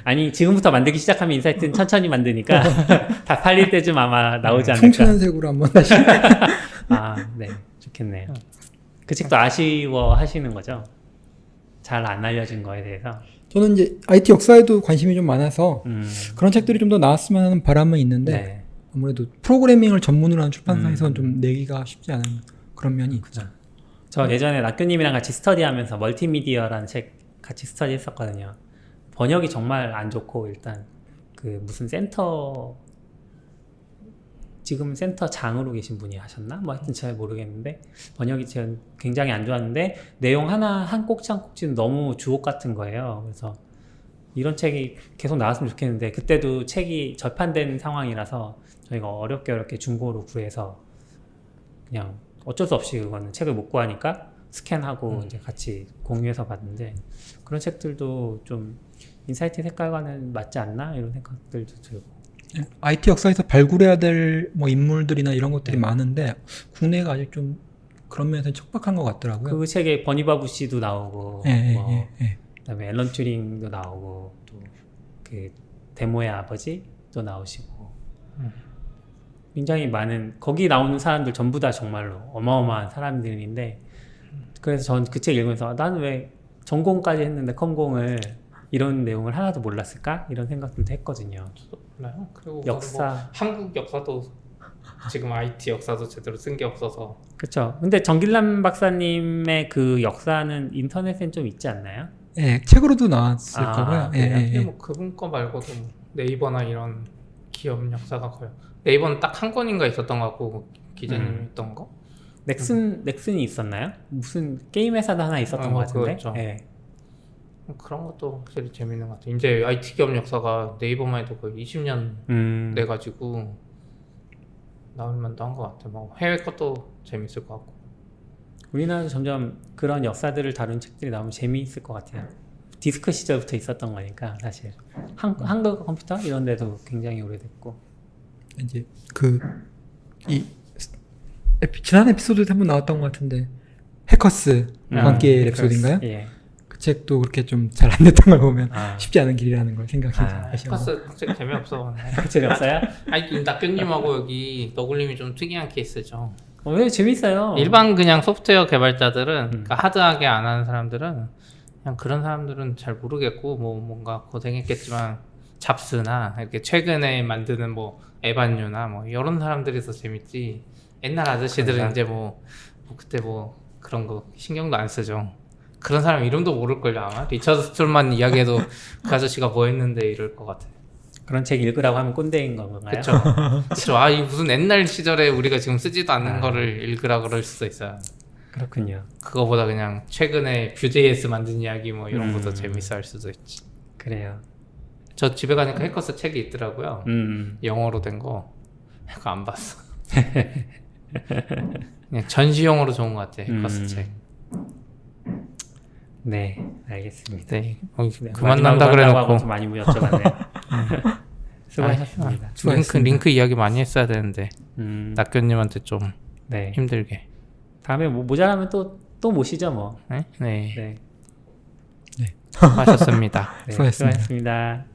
아니 지금부터 만들기 시작하면 인사이트는 천천히 만드니까 다 팔릴 때쯤 아마 나오지 않을까. 풍천연색으로 한번 다시 네. 좋겠네요. 그 책도 아쉬워하시는 거죠? 잘 안 알려진 거에 대해서. 저는 이제 IT 역사에도 관심이 좀 많아서 그런 책들이 좀 더 나왔으면 하는 바람은 있는데 네. 아무래도 프로그래밍을 전문으로 하는 출판사에서는 좀 내기가 쉽지 않은 그런 면이 있죠. 저 예전에 낙교님이랑 같이 스터디하면서 멀티미디어라는 책 같이 스터디했었거든요. 번역이 정말 안 좋고 일단 그 무슨 센터 지금 센터장으로 계신 분이 하셨나? 뭐 하여튼 잘 모르겠는데 번역이 지금 굉장히 안 좋았는데 내용 하나 한 꼭지 한 꼭지는 너무 주옥 같은 거예요. 그래서 이런 책이 계속 나왔으면 좋겠는데 그때도 책이 절판된 상황이라서 저희가 어렵게 중고로 구해서 그냥 어쩔 수 없이 그거는 책을 못 구하니까 스캔하고 이제 같이 공유해서 봤는데 그런 책들도 좀 인사이트 색깔과는 맞지 않나? 이런 생각들도 들고 IT 역사에서 발굴해야 될 뭐 인물들이나 이런 것들이 많은데 국내가 아직 좀 그런 면에서 척박한 것 같더라고요. 그 책에 버니바부 씨도 나오고 그다음에 앨런 튜링도 나오고 또 그 데모의 아버지도 나오시고 굉장히 많은 거기 나오는 사람들 전부 다 정말로 어마어마한 사람들인데 그래서 전 그 책 읽으면서 난 왜 전공까지 했는데 컴공을 이런 내용을 하나도 몰랐을까? 이런 생각들도 했거든요. 저도 몰라요. 그리고 역사. 뭐 한국 역사도 지금 IT 역사도 제대로 쓴 게 없어서. 그렇죠. 근데 정길남 박사님의 그 역사는 인터넷엔 좀 있지 않나요? 네, 책으로도 나왔을 거고요. 근데 뭐 그분 거 말고도 뭐 네이버나 이런 기업 역사가 거의 네이버는 딱 한 권인가 있었던 것 같고 기자님이 했던 거. 넥슨이 있었나요? 무슨 게임 회사도 하나 있었던 것 같은데. 그렇죠. 네. 그런 것도 확실히 재밌는 것 같아요. 이제 IT 기업 역사가 네이버만 해도 거의 20년 돼가지고 나올 만도 한 것 같아요. 뭐 해외 것도 재밌을 것 같고. 우리나라도 점점 그런 역사들을 다룬 책들이 나오면 재미있을 것 같아요. 디스크 시절부터 있었던 거니까 사실 한국 컴퓨터 이런 데도 굉장히 오래됐고 이제 지난 에피소드에 한번 나왔던 것 같은데 해커스 광기의 랩소디인가요? 예. 그 책도 그렇게 좀 잘 안 됐던 걸 보면 쉽지 않은 길이라는 걸 생각하시죠. 해커스 책 재미없어. 재미없어요? 아니 낙교님하고 여기 너굴님이 좀 특이한 케이스죠. 왜 재밌어요? 일반 그냥 소프트웨어 개발자들은 그러니까 하드하게 안 하는 사람들은 그냥 그런 사람들은 잘 모르겠고 뭐 뭔가 고생했겠지만 잡스나 이렇게 최근에 만드는 뭐 에반유나 뭐 이런 사람들이 더 재밌지. 옛날 아저씨들은 그런가? 이제 뭐 그때 뭐 그런 거 신경도 안 쓰죠. 그런 사람 이름도 모를걸요 아마. 리처드 스톨만 이야기해도 그 아저씨가 뭐 했는데 이럴 것 같아요. 그런 책 읽으라고 하면 꼰대인 건가요? 그렇죠. 이 무슨 옛날 시절에 우리가 지금 쓰지도 않는 거를 읽으라 그럴 수도 있어요. 그렇군요. 그거보다 그냥 최근에 Vue.js 만든 이야기 뭐 이런 것도 재밌어 할 수도 있지. 그래요. 저 집에 가니까 해커스 책이 있더라고요. 영어로 된 거. 그거 안 봤어. 그냥 전시용으로 좋은 것 같아. 해커스 책. 네, 알겠습니다. 네. 그만 난다 그래놓고 좀 많이 여쭤봤네요. 수고하셨습니다. 링크 이야기 많이 했어야 되는데 낙교님한테 좀 네. 힘들게. 다음에 뭐 모자라면 또 모시죠 뭐. 네. 네. 하셨습니다. 네, 수고하셨습니다. 수고하셨습니다.